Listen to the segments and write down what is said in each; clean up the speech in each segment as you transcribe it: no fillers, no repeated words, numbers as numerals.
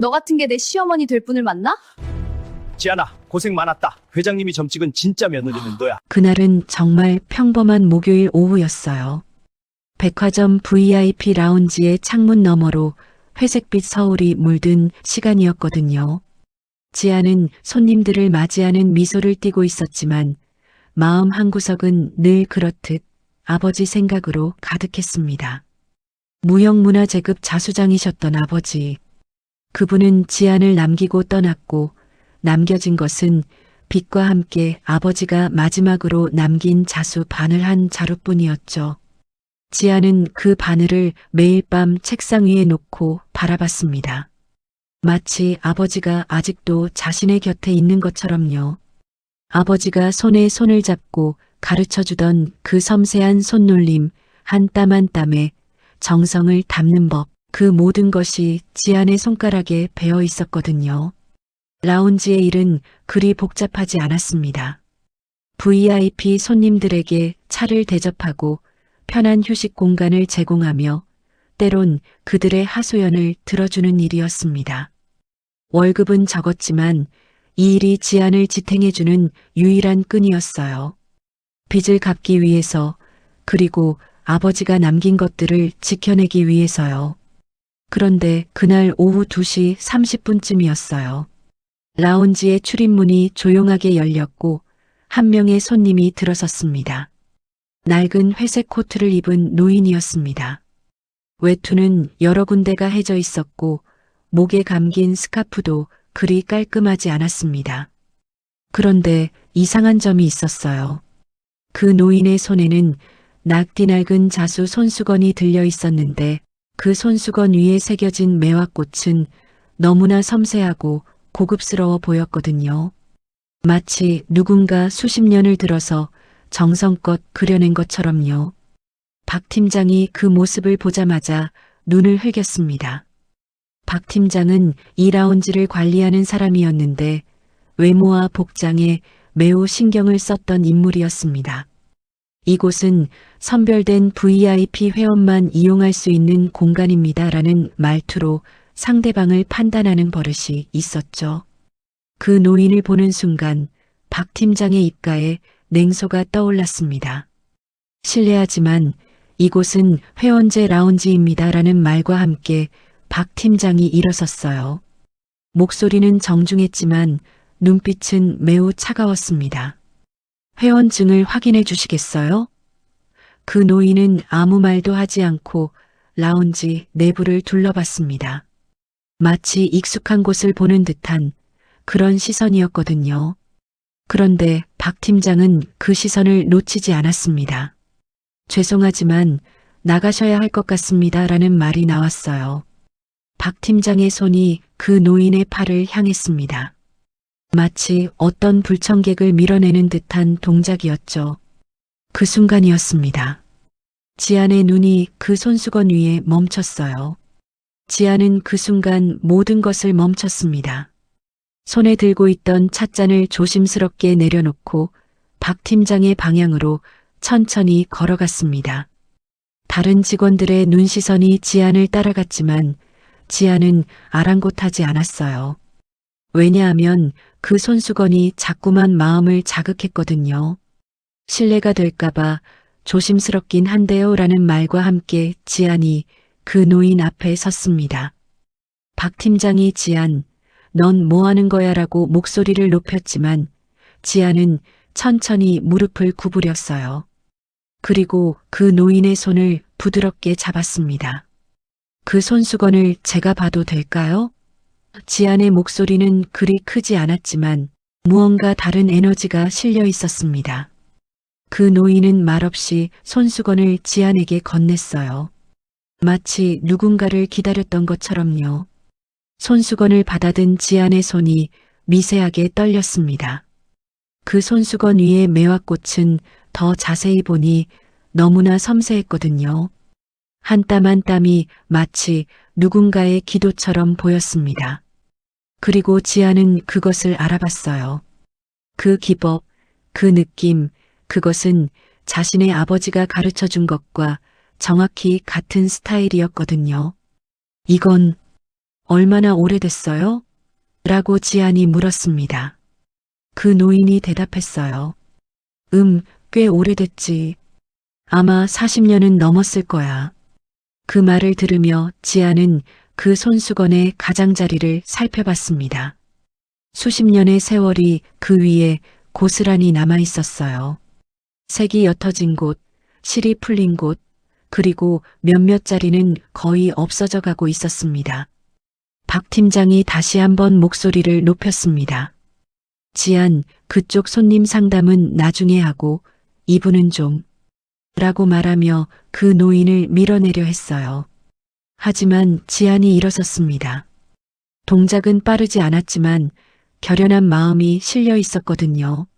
너 같은 게 내 시어머니 될 분을 만나? 지안아, 고생 많았다. 회장님이 점 찍은 진짜 며느리는 너야. 그날은 정말 평범한 목요일 오후였어요. 백화점 VIP 라운지의 창문 너머로 회색빛 서울이 물든 시간이었거든요. 지아는 손님들을 맞이하는 미소를 띠고 있었지만 마음 한구석은 늘 그렇듯 아버지 생각으로 가득했습니다. 무형문화재급 자수장이셨던 아버지. 그분은 지안을 남기고 떠났고 남겨진 것은 빛과 함께 아버지가 마지막으로 남긴 자수 바늘한 자루뿐이었죠. 지아는 그 바늘을 매일 밤 책상 위에 놓고 바라봤습니다. 마치 아버지가 아직도 자신의 곁에 있는 것처럼요. 아버지가 손에 손을 잡고 가르쳐주던 그 섬세한 손놀림, 한 땀 한 땀에 정성을 담는 법, 그 모든 것이 지안의 손가락에 배어 있었거든요. 라운지의 일은 그리 복잡하지 않았습니다. VIP 손님들에게 차를 대접하고 편한 휴식 공간을 제공하며 때론 그들의 하소연을 들어주는 일이었습니다. 월급은 적었지만 이 일이 지안을 지탱해주는 유일한 끈이었어요. 빚을 갚기 위해서, 그리고 아버지가 남긴 것들을 지켜내기 위해서요. 그런데 그날 오후 2시 30분쯤이었어요. 라운지의 출입문이 조용하게 열렸고 한 명의 손님이 들어섰습니다. 낡은 회색 코트를 입은 노인이었습니다. 외투는 여러 군데가 해져 있었고 목에 감긴 스카프도 그리 깔끔하지 않았습니다. 그런데 이상한 점이 있었어요. 그 노인의 손에는 낙디 낡은 자수 손수건이 들려 있었는데 그 손수건 위에 새겨진 매화꽃은 너무나 섬세하고 고급스러워 보였거든요. 마치 누군가 수십 년을 들어서 정성껏 그려낸 것처럼요. 박 팀장이 그 모습을 보자마자 눈을 흘겼습니다. 박 팀장은 이 라운지를 관리하는 사람이었는데 외모와 복장에 매우 신경을 썼던 인물이었습니다. 이곳은 선별된 VIP 회원만 이용할 수 있는 공간입니다라는 말투로 상대방을 판단하는 버릇이 있었죠. 그 노인을 보는 순간 박 팀장의 입가에 냉소가 떠올랐습니다. 실례하지만 이곳은 회원제 라운지입니다라는 말과 함께 박 팀장이 일어섰어요. 목소리는 정중했지만 눈빛은 매우 차가웠습니다. 회원증을 확인해 주시겠어요? 그 노인은 아무 말도 하지 않고 라운지 내부를 둘러봤습니다. 마치 익숙한 곳을 보는 듯한 그런 시선이었거든요. 그런데 박 팀장은 그 시선을 놓치지 않았습니다. 죄송하지만 나가셔야 할 것 같습니다 라는 말이 나왔어요. 박 팀장의 손이 그 노인의 팔을 향했습니다. 마치 어떤 불청객을 밀어내는 듯한 동작이었죠. 그 순간이었습니다. 지안의 눈이 그 손수건 위에 멈췄어요. 지안은 그 순간 모든 것을 멈췄습니다. 손에 들고 있던 찻잔을 조심스럽게 내려놓고 박 팀장의 방향으로 천천히 걸어갔습니다. 다른 직원들의 눈시선이 지안을 따라갔지만 지안은 아랑곳하지 않았어요. 왜냐하면 그 손수건이 자꾸만 마음을 자극했거든요. 실례가 될까봐 조심스럽긴 한데요 라는 말과 함께 지안이 그 노인 앞에 섰습니다. 박 팀장이 지안, 넌 뭐 하는 거야 라고 목소리를 높였지만 지안은 천천히 무릎을 구부렸어요. 그리고 그 노인의 손을 부드럽게 잡았습니다. 그 손수건을 제가 봐도 될까요? 지안의 목소리는 그리 크지 않았지만 무언가 다른 에너지가 실려 있었습니다. 그 노인은 말없이 손수건을 지안에게 건넸어요. 마치 누군가를 기다렸던 것처럼요. 손수건을 받아든 지안의 손이 미세하게 떨렸습니다. 그 손수건 위의 매화꽃은 더 자세히 보니 너무나 섬세했거든요. 한 땀 한 땀이 마치 누군가의 기도처럼 보였습니다. 그리고 지안은 그것을 알아봤어요. 그 기법, 그 느낌, 그것은 자신의 아버지가 가르쳐 준 것과 정확히 같은 스타일이었거든요. 이건 얼마나 오래됐어요? 라고 지안이 물었습니다. 그 노인이 대답했어요. 꽤 오래됐지. 아마 40년은 넘었을 거야. 그 말을 들으며 지안은 그 손수건의 가장자리를 살펴봤습니다. 수십 년의 세월이 그 위에 고스란히 남아 있었어요. 색이 옅어진 곳, 실이 풀린 곳, 그리고 몇몇 자리는 거의 없어져 가고 있었습니다. 박 팀장이 다시 한번 목소리를 높였습니다. 지안, 그쪽 손님 상담은 나중에 하고 이분은 좀 라고 말하며 그 노인을 밀어내려 했어요. 하지만 지안이 일어섰습니다. 동작은 빠르지 않았지만 결연한 마음이 실려 있었거든요.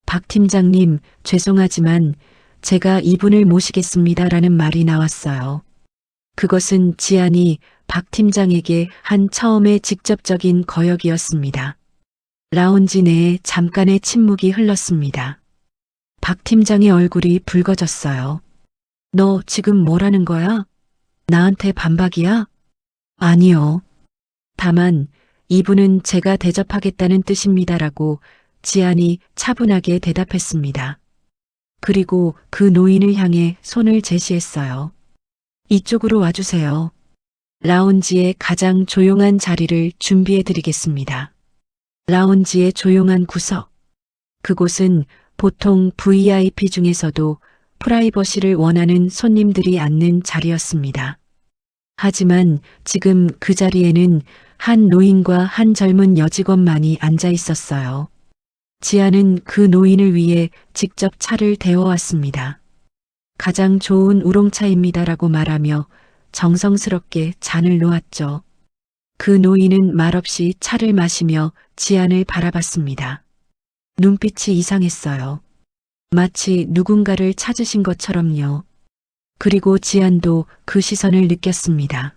박 팀장님, 죄송하지만 제가 이분을 모시겠습니다라는 말이 나왔어요. 그것은 지안이 박 팀장에게 한 처음의 직접적인 거역이었습니다. 라운지 내에 잠깐의 침묵이 흘렀습니다. 박 팀장의 얼굴이 붉어졌어요. 너 지금 뭐라는 거야? 나한테 반박이야? 아니요. 다만 이분은 제가 대접하겠다는 뜻입니다라고 지안이 차분하게 대답했습니다. 그리고 그 노인을 향해 손을 제시했어요. 이쪽으로 와주세요. 라운지의 가장 조용한 자리를 준비해 드리겠습니다. 라운지의 조용한 구석. 그곳은 보통 VIP 중에서도 프라이버시를 원하는 손님들이 앉는 자리였습니다. 하지만 지금 그 자리에는 한 노인과 한 젊은 여직원만이 앉아 있었어요. 지안은 그 노인을 위해 직접 차를 데워왔습니다. 가장 좋은 우롱차입니다라고 말하며 정성스럽게 잔을 놓았죠. 그 노인은 말없이 차를 마시며 지안을 바라봤습니다. 눈빛이 이상했어요. 마치 누군가를 찾으신 것처럼요. 그리고 지안도 그 시선을 느꼈습니다.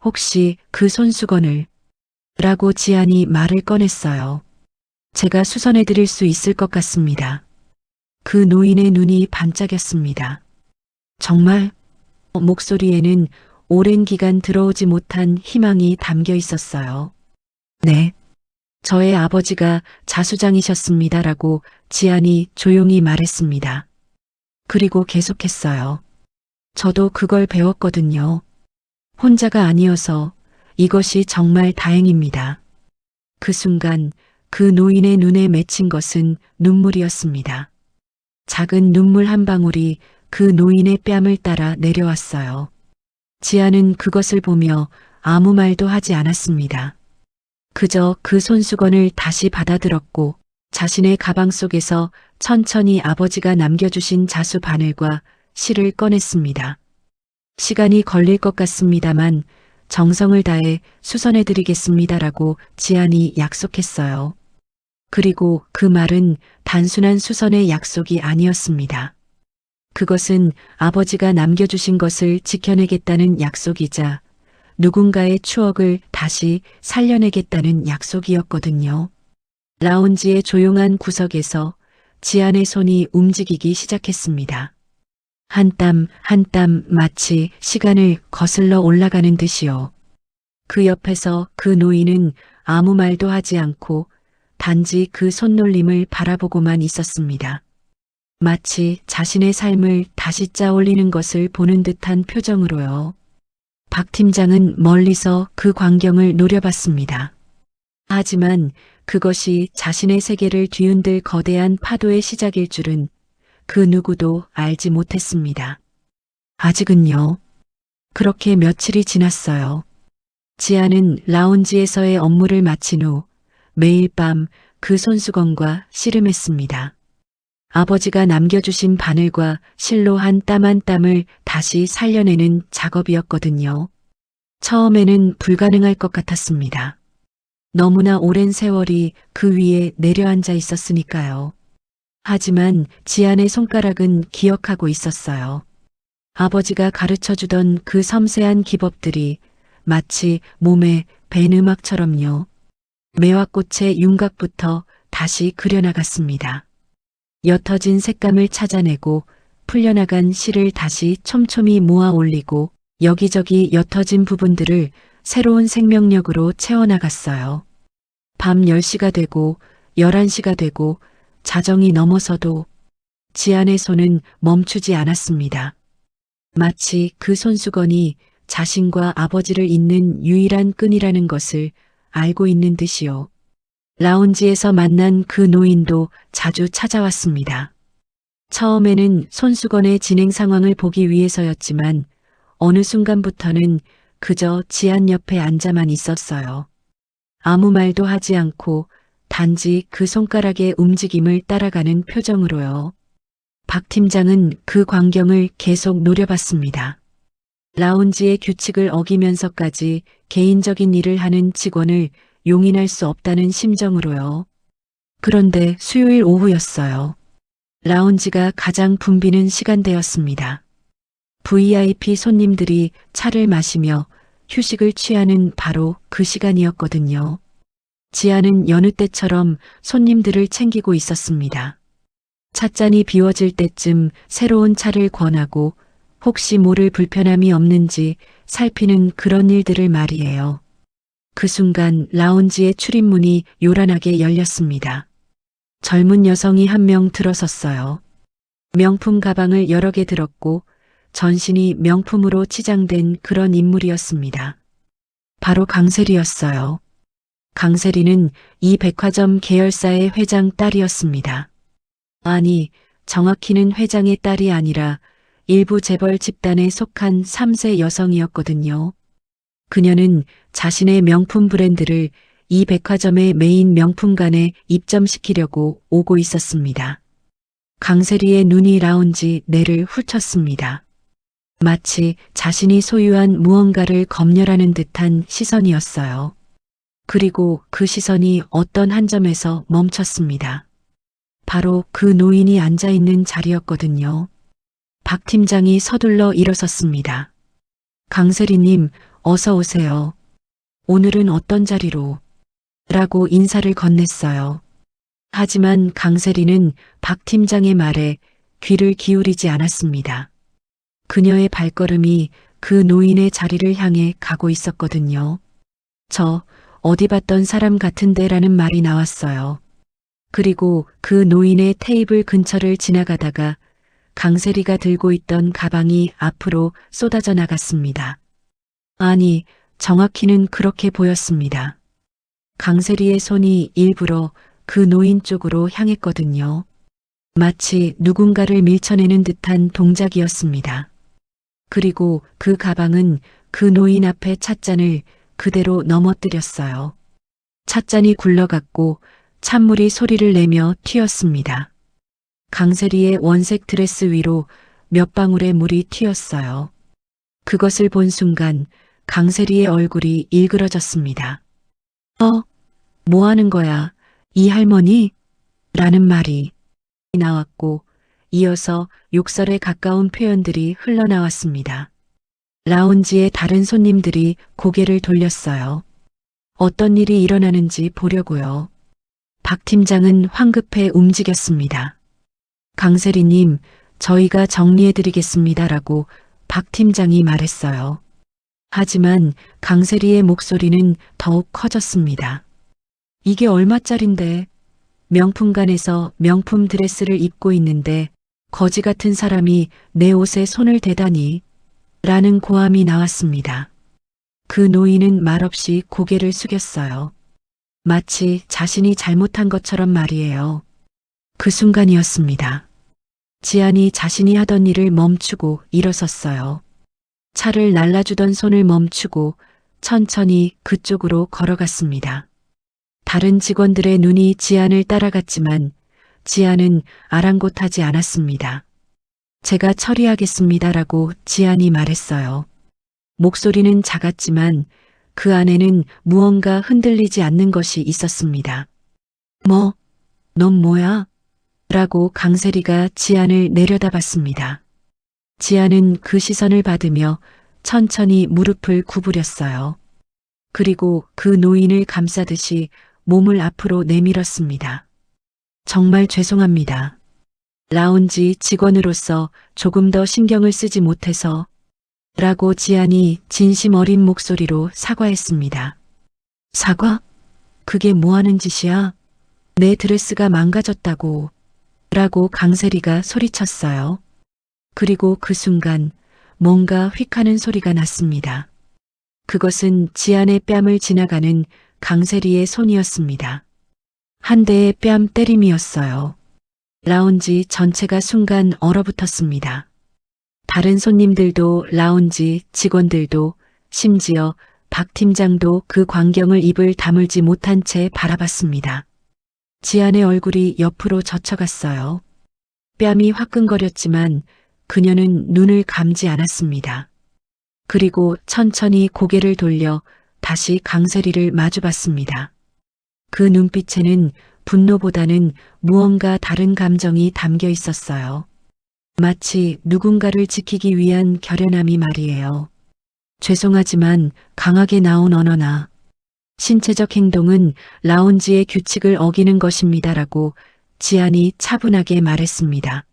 혹시 그 손수건을? 라고 지안이 말을 꺼냈어요. 제가 수선해 드릴 수 있을 것 같습니다. 그 노인의 눈이 반짝였습니다. 정말? 목소리에는 오랜 기간 들어오지 못한 희망이 담겨 있었어요. 네. 저의 아버지가 자수장이셨습니다라고 지안이 조용히 말했습니다. 그리고 계속했어요. 저도 그걸 배웠거든요. 혼자가 아니어서 이것이 정말 다행입니다. 그 순간 그 노인의 눈에 맺힌 것은 눈물이었습니다. 작은 눈물 한 방울이 그 노인의 뺨을 따라 내려왔어요. 지안은 그것을 보며 아무 말도 하지 않았습니다. 그저 그 손수건을 다시 받아들었고 자신의 가방 속에서 천천히 아버지가 남겨주신 자수 바늘과 실을 꺼냈습니다. 시간이 걸릴 것 같습니다만 정성을 다해 수선해드리겠습니다라고 지안이 약속했어요. 그리고 그 말은 단순한 수선의 약속이 아니었습니다. 그것은 아버지가 남겨주신 것을 지켜내겠다는 약속이자 누군가의 추억을 다시 살려내겠다는 약속이었거든요. 라운지의 조용한 구석에서 지안의 손이 움직이기 시작했습니다. 한 땀 한 땀 마치 시간을 거슬러 올라가는 듯이요. 그 옆에서 그 노인은 아무 말도 하지 않고 단지 그 손놀림을 바라보고만 있었습니다. 마치 자신의 삶을 다시 짜올리는 것을 보는 듯한 표정으로요. 박 팀장은 멀리서 그 광경을 노려봤습니다. 하지만 그것이 자신의 세계를 뒤흔들 거대한 파도의 시작일 줄은 그 누구도 알지 못했습니다. 아직은요. 그렇게 며칠이 지났어요. 지안은 라운지에서의 업무를 마친 후 매일 밤 그 손수건과 씨름했습니다. 아버지가 남겨주신 바늘과 실로 한 땀 한 땀을 다시 살려내는 작업이었거든요. 처음에는 불가능할 것 같았습니다. 너무나 오랜 세월이 그 위에 내려앉아 있었으니까요. 하지만 지안의 손가락은 기억하고 있었어요. 아버지가 가르쳐주던 그 섬세한 기법들이 마치 몸에 밴 음악처럼요. 매화꽃의 윤곽부터 다시 그려나갔습니다. 옅어진 색감을 찾아내고 풀려나간 실을 다시 촘촘히 모아 올리고 여기저기 옅어진 부분들을 새로운 생명력으로 채워나갔어요. 밤 10시가 되고 11시가 되고 자정이 넘어서도 지안의 손은 멈추지 않았습니다. 마치 그 손수건이 자신과 아버지를 잇는 유일한 끈이라는 것을 알고 있는 듯이요. 라운지에서 만난 그 노인도 자주 찾아왔습니다. 처음에는 손수건의 진행 상황을 보기 위해서였지만 어느 순간부터는 그저 지안 옆에 앉아만 있었어요. 아무 말도 하지 않고 단지 그 손가락의 움직임을 따라가는 표정으로요. 박 팀장은 그 광경을 계속 노려봤습니다. 라운지의 규칙을 어기면서까지 개인적인 일을 하는 직원을 용인할 수 없다는 심정으로요. 그런데 수요일 오후였어요. 라운지가 가장 붐비는 시간대였습니다. VIP 손님들이 차를 마시며 휴식을 취하는 바로 그 시간이었거든요. 지아는 여느 때처럼 손님들을 챙기고 있었습니다. 찻잔이 비워질 때쯤 새로운 차를 권하고 혹시 모를 불편함이 없는지 살피는 그런 일들을 말이에요. 그 순간 라운지의 출입문이 요란하게 열렸습니다. 젊은 여성이 한 명 들어섰어요. 명품 가방을 여러 개 들었고 전신이 명품으로 치장된 그런 인물이었습니다. 바로 강세리였어요. 강세리는 이 백화점 계열사의 회장 딸이었습니다. 아니, 정확히는 회장의 딸이 아니라 일부 재벌 집단에 속한 3세 여성이었거든요. 그녀는 자신의 명품 브랜드를 이 백화점의 메인 명품관에 입점시키려고 오고 있었습니다. 강세리의 눈이 라운지 내를 훑었습니다. 마치 자신이 소유한 무언가를 검열하는 듯한 시선이었어요. 그리고 그 시선이 어떤 한 점에서 멈췄습니다. 바로 그 노인이 앉아있는 자리였거든요. 박 팀장이 서둘러 일어섰습니다. 강세리님, 어서 오세요. 오늘은 어떤 자리로? 라고 인사를 건넸어요. 하지만 강세리는 박 팀장의 말에 귀를 기울이지 않았습니다. 그녀의 발걸음이 그 노인의 자리를 향해 가고 있었거든요. 저 어디 봤던 사람 같은데라는 말이 나왔어요. 그리고 그 노인의 테이블 근처를 지나가다가 강세리가 들고 있던 가방이 앞으로 쏟아져 나갔습니다. 아니, 정확히는 그렇게 보였습니다. 강세리의 손이 일부러 그 노인 쪽으로 향했거든요. 마치 누군가를 밀쳐내는 듯한 동작이었습니다. 그리고 그 가방은 그 노인 앞에 찻잔을 그대로 넘어뜨렸어요. 찻잔이 굴러갔고 찬물이 소리를 내며 튀었습니다. 강세리의 원색 드레스 위로 몇 방울의 물이 튀었어요. 그것을 본 순간 강세리의 얼굴이 일그러졌습니다. 뭐 하는 거야, 이 할머니? 라는 말이 나왔고 이어서 욕설에 가까운 표현들이 흘러나왔습니다. 라운지의 다른 손님들이 고개를 돌렸어요. 어떤 일이 일어나는지 보려고요. 박 팀장은 황급해 움직였습니다. 강세리님, 저희가 정리해드리겠습니다라고 박 팀장이 말했어요. 하지만 강세리의 목소리는 더욱 커졌습니다. 이게 얼마짜린데? 명품관에서 명품 드레스를 입고 있는데 거지 같은 사람이 내 옷에 손을 대다니 라는 고함이 나왔습니다. 그 노인은 말없이 고개를 숙였어요. 마치 자신이 잘못한 것처럼 말이에요. 그 순간이었습니다. 지안이 자신이 하던 일을 멈추고 일어섰어요. 차를 날라주던 손을 멈추고 천천히 그쪽으로 걸어갔습니다. 다른 직원들의 눈이 지안을 따라갔지만 지안은 아랑곳하지 않았습니다. 제가 처리하겠습니다라고 지안이 말했어요. 목소리는 작았지만 그 안에는 무언가 흔들리지 않는 것이 있었습니다. 넌 뭐야? 라고 강세리가 지안을 내려다봤습니다. 지안은 그 시선을 받으며 천천히 무릎을 구부렸어요. 그리고 그 노인을 감싸듯이 몸을 앞으로 내밀었습니다. 정말 죄송합니다. 라운지 직원으로서 조금 더 신경을 쓰지 못해서 라고 지안이 진심 어린 목소리로 사과했습니다. 사과? 그게 뭐 하는 짓이야? 내 드레스가 망가졌다고. 라고 강세리가 소리쳤어요. 그리고 그 순간 뭔가 휙 하는 소리가 났습니다. 그것은 지안의 뺨을 지나가는 강세리의 손이었습니다. 한 대의 뺨 때림이었어요. 라운지 전체가 순간 얼어붙었습니다. 다른 손님들도 라운지 직원들도 심지어 박 팀장도 그 광경을 입을 다물지 못한 채 바라봤습니다. 지안의 얼굴이 옆으로 젖혀갔어요. 뺨이 화끈거렸지만 그녀는 눈을 감지 않았습니다. 그리고 천천히 고개를 돌려 다시 강세리를 마주봤습니다. 그 눈빛에는 분노보다는 무언가 다른 감정이 담겨 있었어요. 마치 누군가를 지키기 위한 결연함이 말이에요. 죄송하지만 강하게 나온 언어나 신체적 행동은 라운지의 규칙을 어기는 것입니다라고 지안이 차분하게 말했습니다.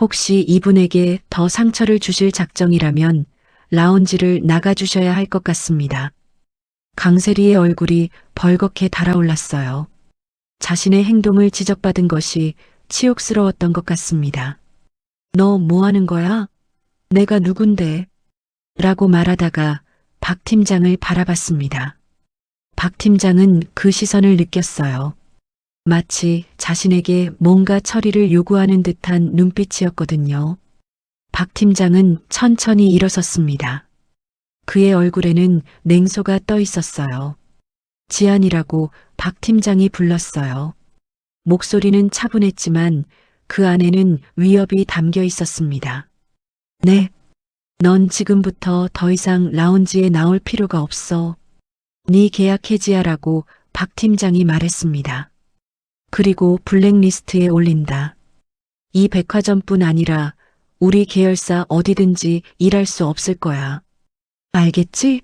혹시 이분에게 더 상처를 주실 작정이라면 라운지를 나가주셔야 할 것 같습니다. 강세리의 얼굴이 벌겋게 달아올랐어요. 자신의 행동을 지적받은 것이 치욕스러웠던 것 같습니다. 너 뭐 하는 거야? 내가 누군데? 라고 말하다가 박 팀장을 바라봤습니다. 박 팀장은 그 시선을 느꼈어요. 마치 자신에게 뭔가 처리를 요구하는 듯한 눈빛이었거든요. 박 팀장은 천천히 일어섰습니다. 그의 얼굴에는 냉소가 떠 있었어요. 지안이라고 박 팀장이 불렀어요. 목소리는 차분했지만 그 안에는 위협이 담겨 있었습니다. 네, 넌 지금부터 더 이상 라운지에 나올 필요가 없어. 네 계약 해지하라고 박 팀장이 말했습니다. 그리고 블랙리스트에 올린다. 이 백화점뿐 아니라 우리 계열사 어디든지 일할 수 없을 거야. 알겠지?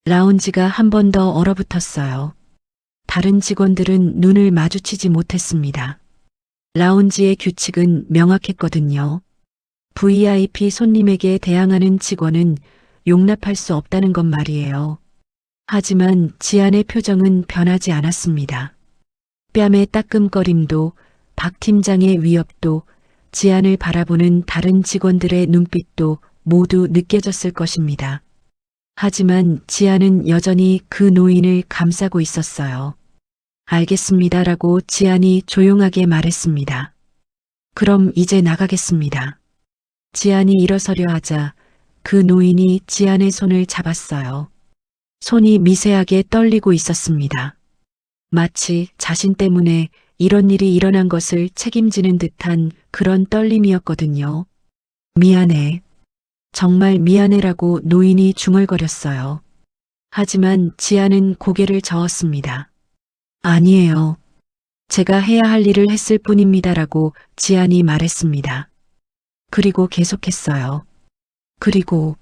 라운지가 한 번 더 얼어붙었어요. 다른 직원들은 눈을 마주치지 못했습니다. 라운지의 규칙은 명확했거든요. VIP 손님에게 대항하는 직원은 용납할 수 없다는 것 말이에요. 하지만 지안의 표정은 변하지 않았습니다. 뺨의 따끔거림도 박 팀장의 위협도 지안을 바라보는 다른 직원들의 눈빛도 모두 느껴졌을 것입니다. 하지만 지안은 여전히 그 노인을 감싸고 있었어요. 알겠습니다라고 지안이 조용하게 말했습니다. 그럼 이제 나가겠습니다. 지안이 일어서려 하자 그 노인이 지안의 손을 잡았어요. 손이 미세하게 떨리고 있었습니다. 마치 자신 때문에 이런 일이 일어난 것을 책임지는 듯한 그런 떨림이었거든요. 미안해. 정말 미안해라고 노인이 중얼거렸어요. 하지만 지안은 고개를 저었습니다. 아니에요. 제가 해야 할 일을 했을 뿐입니다라고 지안이 말했습니다. 그리고 계속했어요. 그리고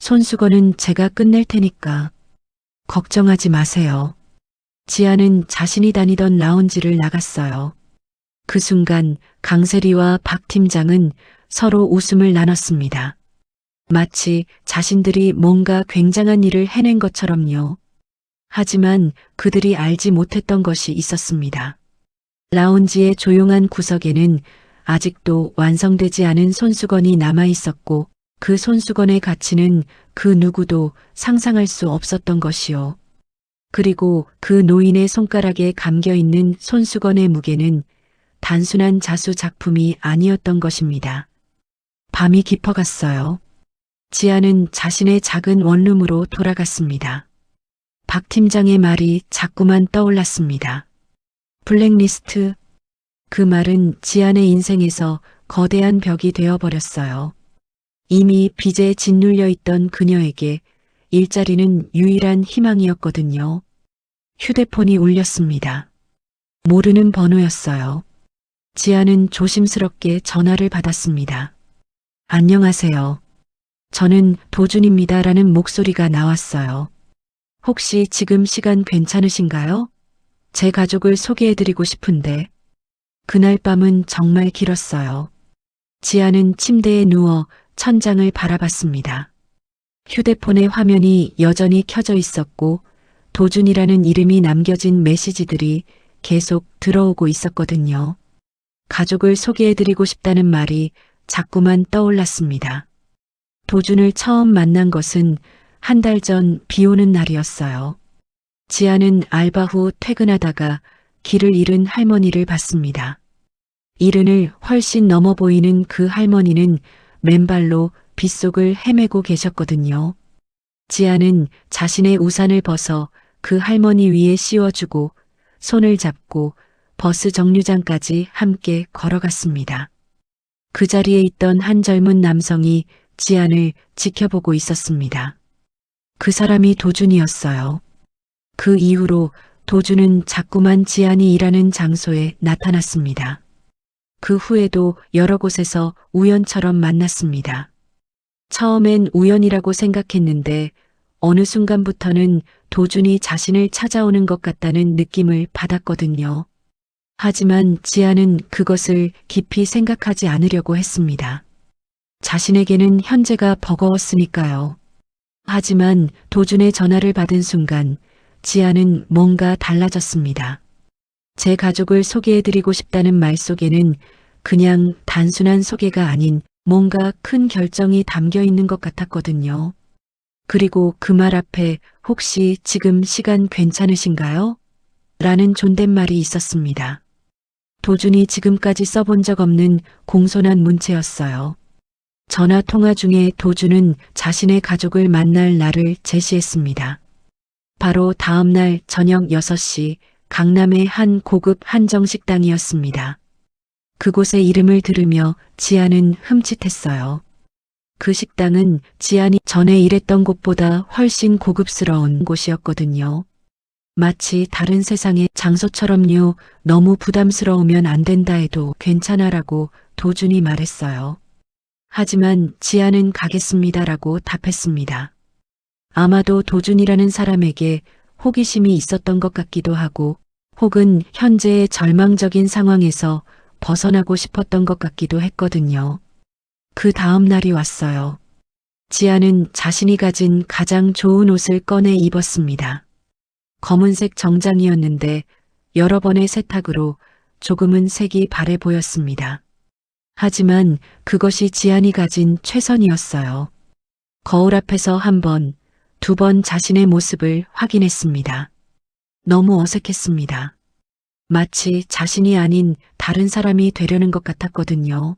손수건은 제가 끝낼 테니까 걱정하지 마세요. 지안은 자신이 다니던 라운지를 나갔어요. 그 순간 강세리와 박 팀장은 서로 웃음을 나눴습니다. 마치 자신들이 뭔가 굉장한 일을 해낸 것처럼요. 하지만 그들이 알지 못했던 것이 있었습니다. 라운지의 조용한 구석에는 아직도 완성되지 않은 손수건이 남아 있었고 그 손수건의 가치는 그 누구도 상상할 수 없었던 것이요. 그리고 그 노인의 손가락에 감겨 있는 손수건의 무게는 단순한 자수 작품이 아니었던 것입니다. 밤이 깊어갔어요. 지안은 자신의 작은 원룸으로 돌아갔습니다. 박 팀장의 말이 자꾸만 떠올랐습니다. 블랙리스트. 그 말은 지안의 인생에서 거대한 벽이 되어버렸어요. 이미 빚에 짓눌려 있던 그녀에게 일자리는 유일한 희망이었거든요. 휴대폰이 울렸습니다. 모르는 번호였어요. 지안은 조심스럽게 전화를 받았습니다. 안녕하세요. 저는 도준입니다라는 목소리가 나왔어요. 혹시 지금 시간 괜찮으신가요? 제 가족을 소개해드리고 싶은데. 그날 밤은 정말 길었어요. 지안은 침대에 누워 천장을 바라봤습니다. 휴대폰의 화면이 여전히 켜져 있었고 도준이라는 이름이 남겨진 메시지들이 계속 들어오고 있었거든요. 가족을 소개해드리고 싶다는 말이 자꾸만 떠올랐습니다. 도준을 처음 만난 것은 한 달 전 비 오는 날이었어요. 지아는 알바 후 퇴근하다가 길을 잃은 할머니를 봤습니다. 이른을 훨씬 넘어 보이는 그 할머니는 맨발로 빗속을 헤매고 계셨거든요. 지아는 자신의 우산을 벗어 그 할머니 위에 씌워주고 손을 잡고 버스 정류장까지 함께 걸어갔습니다. 그 자리에 있던 한 젊은 남성이 지안을 지켜보고 있었습니다. 그 사람이 도준이었어요. 그 이후로 도준은 자꾸만 지안이 일하는 장소에 나타났습니다. 그 후에도 여러 곳에서 우연처럼 만났습니다. 처음엔 우연이라고 생각했는데 어느 순간부터는 도준이 자신을 찾아오는 것 같다는 느낌을 받았거든요. 하지만 지아는 그것을 깊이 생각하지 않으려고 했습니다. 자신에게는 현재가 버거웠으니까요. 하지만 도준의 전화를 받은 순간 지아는 뭔가 달라졌습니다. 제 가족을 소개해드리고 싶다는 말 속에는 그냥 단순한 소개가 아닌 뭔가 큰 결정이 담겨 있는 것 같았거든요. 그리고 그 말 앞에 혹시 지금 시간 괜찮으신가요? 라는 존댓말이 있었습니다. 도준이 지금까지 써본 적 없는 공손한 문체였어요. 전화 통화 중에 도준은 자신의 가족을 만날 날을 제시했습니다. 바로 다음 날 저녁 6시 강남의 한 고급 한정식당이었습니다. 그곳의 이름을 들으며 지아는 흠칫했어요. 그 식당은 지안이 전에 일했던 곳보다 훨씬 고급스러운 곳이었거든요. 마치 다른 세상의 장소처럼요. 너무 부담스러우면 안 된다 해도 괜찮아라고 도준이 말했어요. 하지만 지안은 가겠습니다라고 답했습니다. 아마도 도준이라는 사람에게 호기심이 있었던 것 같기도 하고 혹은 현재의 절망적인 상황에서 벗어나고 싶었던 것 같기도 했거든요. 그 다음 날이 왔어요. 지아는 자신이 가진 가장 좋은 옷을 꺼내 입었습니다. 검은색 정장이었는데 여러 번의 세탁으로 조금은 색이 바래 보였습니다. 하지만 그것이 지안이 가진 최선이었어요. 거울 앞에서 한 번, 두 번 자신의 모습을 확인했습니다. 너무 어색했습니다. 마치 자신이 아닌 다른 사람이 되려는 것 같았거든요.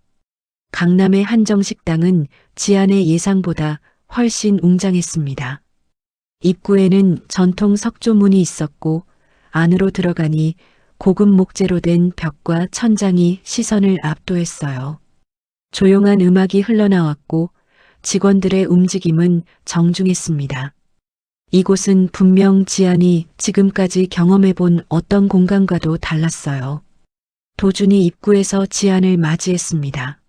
강남의 한정식당은 지안의 예상보다 훨씬 웅장했습니다. 입구에는 전통 석조문이 있었고 안으로 들어가니 고급 목재로 된 벽과 천장이 시선을 압도했어요. 조용한 음악이 흘러나왔고 직원들의 움직임은 정중했습니다. 이곳은 분명 지안이 지금까지 경험해본 어떤 공간과도 달랐어요. 도준이 입구에서 지안을 맞이했습니다.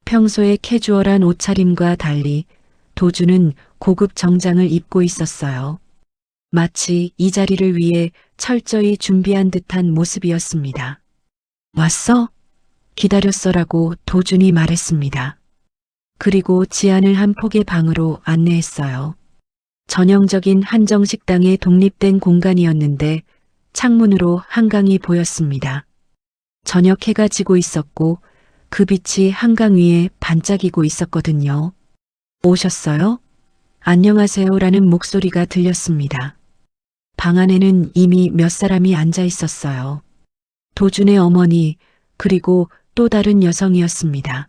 평소의 캐주얼한 옷차림과 달리 도준은 고급 정장을 입고 있었어요. 마치 이 자리를 위해 철저히 준비한 듯한 모습이었습니다. 왔어? 기다렸어라고 도준이 말했습니다. 그리고 지안을 한 폭의 방으로 안내했어요. 전형적인 한정식당의 독립된 공간이었는데 창문으로 한강이 보였습니다. 저녁 해가 지고 있었고 그 빛이 한강 위에 반짝이고 있었거든요. 오셨어요? 안녕하세요라는 목소리가 들렸습니다. 방 안에는 이미 몇 사람이 앉아 있었어요. 도준의 어머니 그리고 또 다른 여성이었습니다.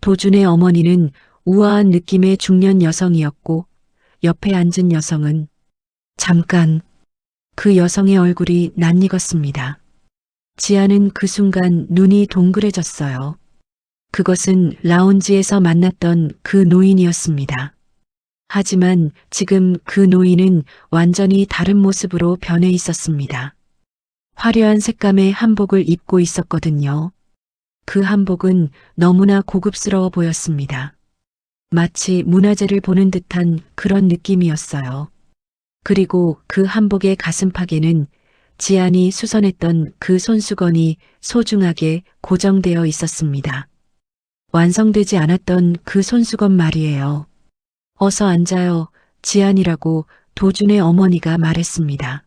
도준의 어머니는 우아한 느낌의 중년 여성이었고 옆에 앉은 여성은 잠깐 그 여성의 얼굴이 낯익었습니다. 지아는 그 순간 눈이 동그래졌어요. 그것은 라운지에서 만났던 그 노인이었습니다. 하지만 지금 그 노인은 완전히 다른 모습으로 변해 있었습니다. 화려한 색감의 한복을 입고 있었거든요. 그 한복은 너무나 고급스러워 보였습니다. 마치 문화재를 보는 듯한 그런 느낌이었어요. 그리고 그 한복의 가슴팍에는 지안이 수선했던 그 손수건이 소중하게 고정되어 있었습니다. 완성되지 않았던 그 손수건 말이에요. 어서 앉아요. 지안이라고 도준의 어머니가 말했습니다.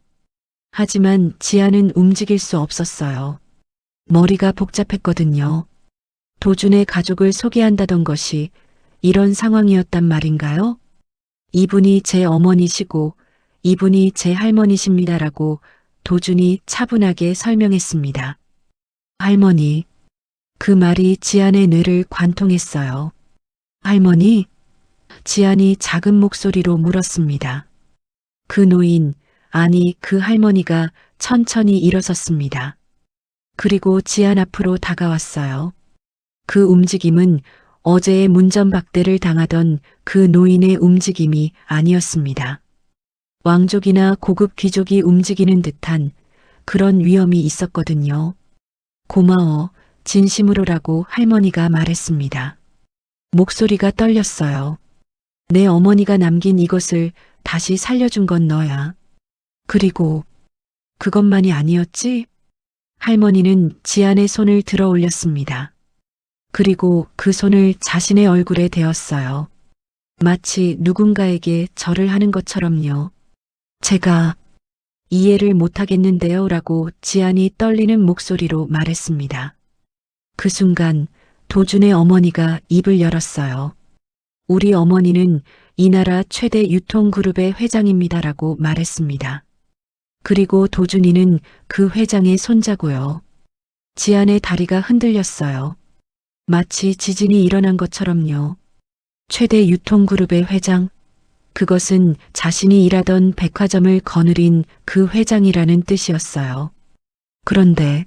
하지만 지안은 움직일 수 없었어요. 머리가 복잡했거든요. 도준의 가족을 소개한다던 것이 이런 상황이었단 말인가요? 이분이 제 어머니시고 이분이 제 할머니십니다라고 도준이 차분하게 설명했습니다. 할머니. 그 말이 지안의 뇌를 관통했어요. 할머니? 지안이 작은 목소리로 물었습니다. 그 노인, 아니 그 할머니가 천천히 일어섰습니다. 그리고 지안 앞으로 다가왔어요. 그 움직임은 어제의 문전박대를 당하던 그 노인의 움직임이 아니었습니다. 왕족이나 고급 귀족이 움직이는 듯한 그런 위엄이 있었거든요. 고마워, 진심으로라고 할머니가 말했습니다. 목소리가 떨렸어요. 내 어머니가 남긴 이것을 다시 살려준 건 너야. 그리고 그것만이 아니었지? 할머니는 지안의 손을 들어 올렸습니다. 그리고 그 손을 자신의 얼굴에 대었어요. 마치 누군가에게 절을 하는 것처럼요. 제가 이해를 못하겠는데요 라고 지안이 떨리는 목소리로 말했습니다. 그 순간 도준의 어머니가 입을 열었어요. 우리 어머니는 이 나라 최대 유통그룹의 회장입니다라고 말했습니다. 그리고 도준이는 그 회장의 손자고요. 지안의 다리가 흔들렸어요. 마치 지진이 일어난 것처럼요. 최대 유통그룹의 회장? 그것은 자신이 일하던 백화점을 거느린 그 회장이라는 뜻이었어요. 그런데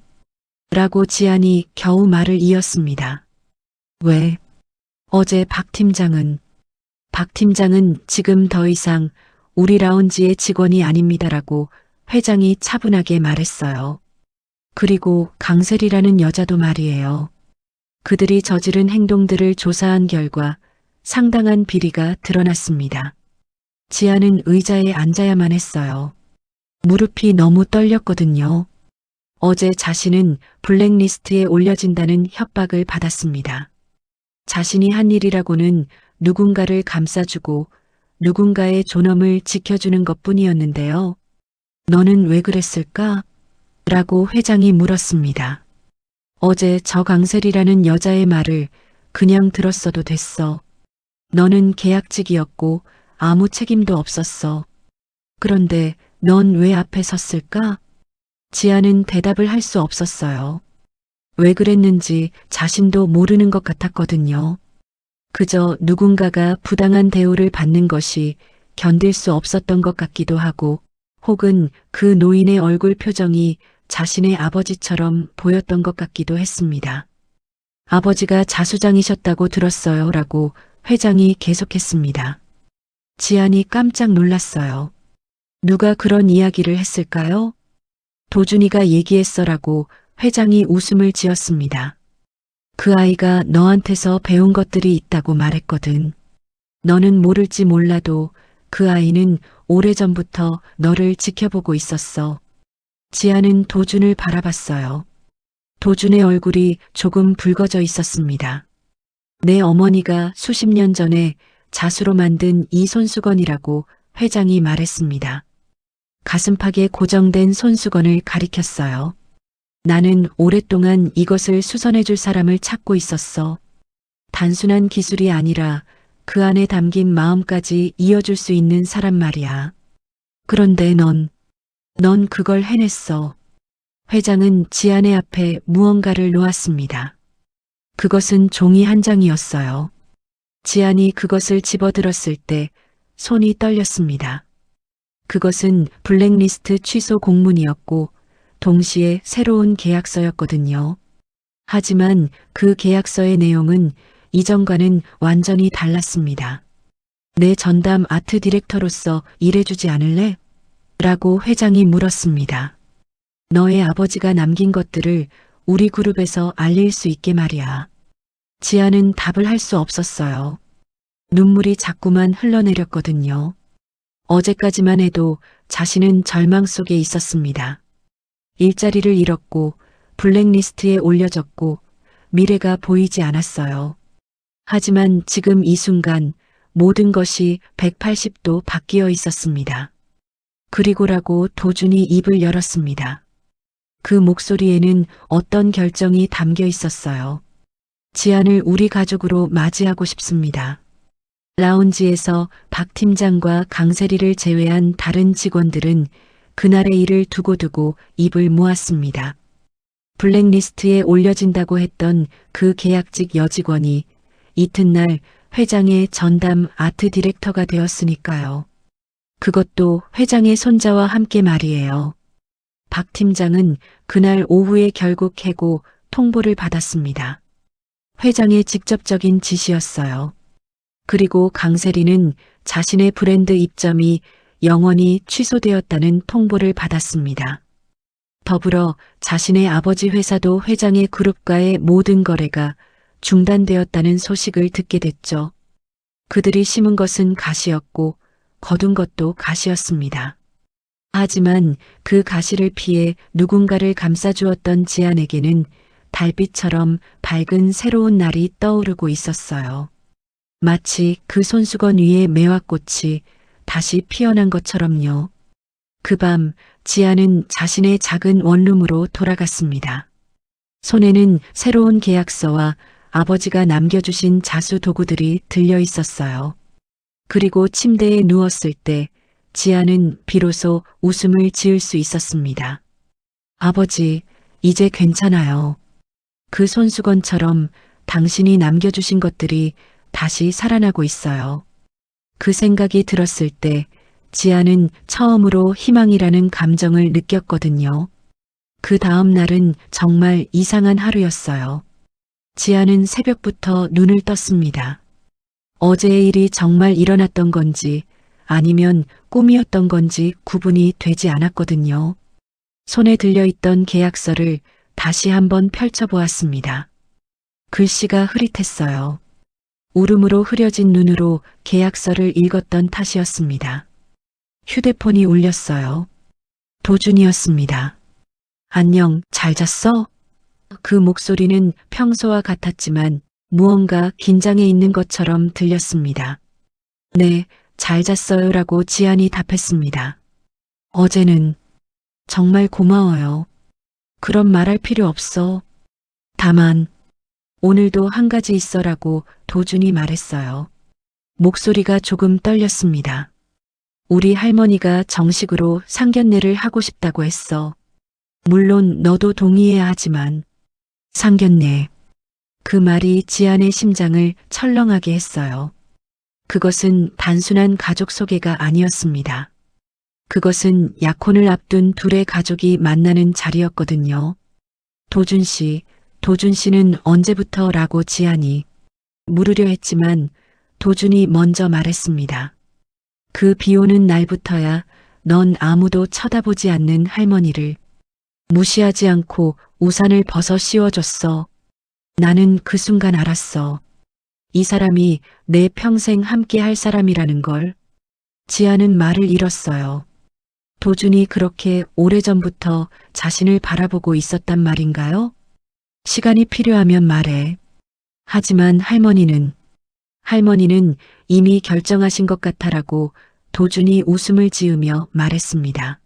라고 지안이 겨우 말을 이었습니다. 왜? 어제 박 팀장은 지금 더 이상 우리 라운지의 직원이 아닙니다라고 회장이 차분하게 말했어요. 그리고 강셀이라는 여자도 말이에요. 그들이 저지른 행동들을 조사한 결과 상당한 비리가 드러났습니다. 지안은 의자에 앉아야만 했어요. 무릎이 너무 떨렸거든요. 어제 자신은 블랙리스트에 올려진다는 협박을 받았습니다. 자신이 한 일이라고는 누군가를 감싸주고 누군가의 존엄을 지켜주는 것뿐이었는데요. 너는 왜 그랬을까? 라고 회장이 물었습니다. 어제 저 강셀이라는 여자의 말을 그냥 들었어도 됐어. 너는 계약직이었고 아무 책임도 없었어. 그런데 넌 왜 앞에 섰을까? 지안은 대답을 할 수 없었어요. 왜 그랬는지 자신도 모르는 것 같았거든요. 그저 누군가가 부당한 대우를 받는 것이 견딜 수 없었던 것 같기도 하고 혹은 그 노인의 얼굴 표정이 자신의 아버지처럼 보였던 것 같기도 했습니다. 아버지가 자수장이셨다고 들었어요 라고 회장이 계속했습니다. 지안이 깜짝 놀랐어요. 누가 그런 이야기를 했을까요? 도준이가 얘기했어라고 회장이 웃음을 지었습니다. 그 아이가 너한테서 배운 것들이 있다고 말했거든. 너는 모를지 몰라도 그 아이는 오래전부터 너를 지켜보고 있었어. 지안은 도준을 바라봤어요. 도준의 얼굴이 조금 붉어져 있었습니다. 내 어머니가 수십 년 전에 자수로 만든 이 손수건이라고 회장이 말했습니다. 가슴팍에 고정된 손수건을 가리켰어요. 나는 오랫동안 이것을 수선해줄 사람을 찾고 있었어. 단순한 기술이 아니라 그 안에 담긴 마음까지 이어줄 수 있는 사람 말이야. 그런데 넌 그걸 해냈어. 회장은 지안의 앞에 무언가를 놓았습니다. 그것은 종이 한 장이었어요. 지안이 그것을 집어들었을 때 손이 떨렸습니다. 그것은 블랙리스트 취소 공문이었고 동시에 새로운 계약서였거든요. 하지만 그 계약서의 내용은 이전과는 완전히 달랐습니다. 내 전담 아트 디렉터로서 일해주지 않을래? 라고 회장이 물었습니다. 너의 아버지가 남긴 것들을 우리 그룹에서 알릴 수 있게 말이야. 지안은 답을 할 수 없었어요. 눈물이 자꾸만 흘러내렸거든요. 어제까지만 해도 자신은 절망 속에 있었습니다. 일자리를 잃었고 블랙리스트에 올려졌고 미래가 보이지 않았어요. 하지만 지금 이 순간 모든 것이 180도 바뀌어 있었습니다. 그리고라고 도준이 입을 열었습니다. 그 목소리에는 어떤 결정이 담겨 있었어요. 지안을 우리 가족으로 맞이하고 싶습니다. 라운지에서 박 팀장과 강세리를 제외한 다른 직원들은 그날의 일을 두고두고 입을 모았습니다. 블랙리스트에 올려진다고 했던 그 계약직 여직원이 이튿날 회장의 전담 아트 디렉터가 되었으니까요. 그것도 회장의 손자와 함께 말이에요. 박 팀장은 그날 오후에 결국 해고 통보를 받았습니다. 회장의 직접적인 지시였어요. 그리고 강세리는 자신의 브랜드 입점이 영원히 취소되었다는 통보를 받았습니다. 더불어 자신의 아버지 회사도 회장의 그룹과의 모든 거래가 중단되었다는 소식을 듣게 됐죠. 그들이 심은 것은 가시였고 거둔 것도 가시였습니다. 하지만 그 가시를 피해 누군가를 감싸주었던 지안에게는 달빛처럼 밝은 새로운 날이 떠오르고 있었어요. 마치 그 손수건 위에 매화꽃이 다시 피어난 것처럼요. 그 밤 지안은 자신의 작은 원룸으로 돌아갔습니다. 손에는 새로운 계약서와 아버지가 남겨주신 자수 도구들이 들려 있었어요. 그리고 침대에 누웠을 때 지안은 비로소 웃음을 지을 수 있었습니다. 아버지, 이제 괜찮아요. 그 손수건처럼 당신이 남겨주신 것들이 다시 살아나고 있어요. 그 생각이 들었을 때 지안은 처음으로 희망이라는 감정을 느꼈거든요. 그 다음 날은 정말 이상한 하루였어요. 지안은 새벽부터 눈을 떴습니다. 어제의 일이 정말 일어났던 건지 아니면 꿈이었던 건지 구분이 되지 않았거든요. 손에 들려있던 계약서를 다시 한번 펼쳐보았습니다. 글씨가 흐릿했어요. 울음으로 흐려진 눈으로 계약서를 읽었던 탓이었습니다. 휴대폰이 울렸어요. 도준이었습니다. 안녕, 잘 잤어? 그 목소리는 평소와 같았지만 무언가 긴장해 있는 것처럼 들렸습니다. 네, 잘 잤어요라고 지안이 답했습니다. 어제는 정말 고마워요. 그런 말할 필요 없어. 다만 오늘도 한 가지 있어라고 도준이 말했어요. 목소리가 조금 떨렸습니다. 우리 할머니가 정식으로 상견례를 하고 싶다고 했어. 물론 너도 동의해야 하지만. 상견례. 그 말이 지안의 심장을 철렁하게 했어요. 그것은 단순한 가족 소개가 아니었습니다. 그것은 약혼을 앞둔 둘의 가족이 만나는 자리였거든요. 도준 씨는 언제부터라고 지안이 물으려 했지만 도준이 먼저 말했습니다. 그 비오는 날부터야 넌 아무도 쳐다보지 않는 할머니를 무시하지 않고 우산을 벗어 씌워줬어. 나는 그 순간 알았어. 이 사람이 내 평생 함께 할 사람이라는 걸. 지안은 말을 잃었어요. 도준이 그렇게 오래전부터 자신을 바라보고 있었단 말인가요? 시간이 필요하면 말해. 하지만 할머니는 이미 결정하신 것 같아라고 도준이 웃음을 지으며 말했습니다.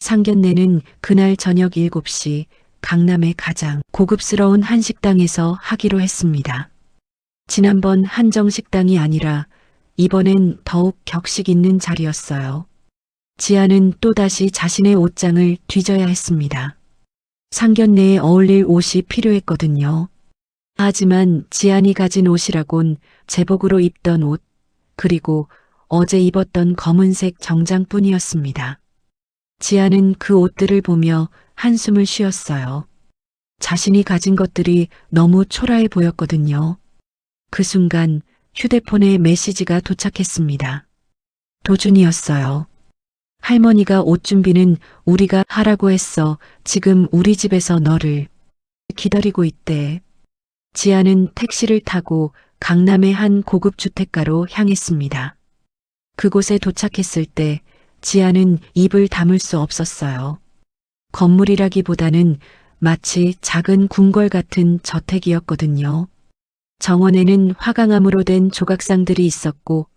상견례는 그날 저녁 7시 강남의 가장 고급스러운 한식당에서 하기로 했습니다. 지난번 한정식당이 아니라 이번엔 더욱 격식 있는 자리였어요. 지안은 또다시 자신의 옷장을 뒤져야 했습니다. 상견례에 어울릴 옷이 필요했거든요. 하지만 지안이 가진 옷이라곤 제복으로 입던 옷, 그리고 어제 입었던 검은색 정장뿐이었습니다. 지안은 그 옷들을 보며 한숨을 쉬었어요. 자신이 가진 것들이 너무 초라해 보였거든요. 그 순간 휴대폰에 메시지가 도착했습니다. 도준이었어요. 할머니가 옷 준비는 우리가 하라고 했어. 지금 우리 집에서 너를 기다리고 있대. 지안은 택시를 타고 강남의 한 고급 주택가로 향했습니다. 그곳에 도착했을 때 지안은 입을 다물 수 없었어요. 건물이라기보다는 마치 작은 궁궐 같은 저택이었거든요. 정원에는 화강암으로 된 조각상들이 있었고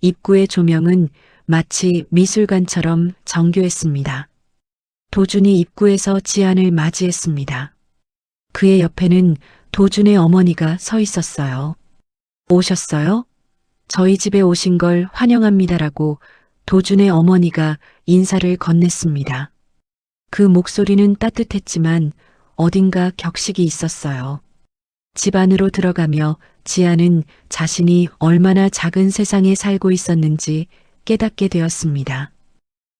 입구의 조명은 마치 미술관처럼 정교했습니다. 도준이 입구에서 지안을 맞이했습니다. 그의 옆에는 도준의 어머니가 서 있었어요. 오셨어요? 저희 집에 오신 걸 환영합니다라고 도준의 어머니가 인사를 건넸습니다. 그 목소리는 따뜻했지만 어딘가 격식이 있었어요. 집 안으로 들어가며 지아는 자신이 얼마나 작은 세상에 살고 있었는지 깨닫게 되었습니다.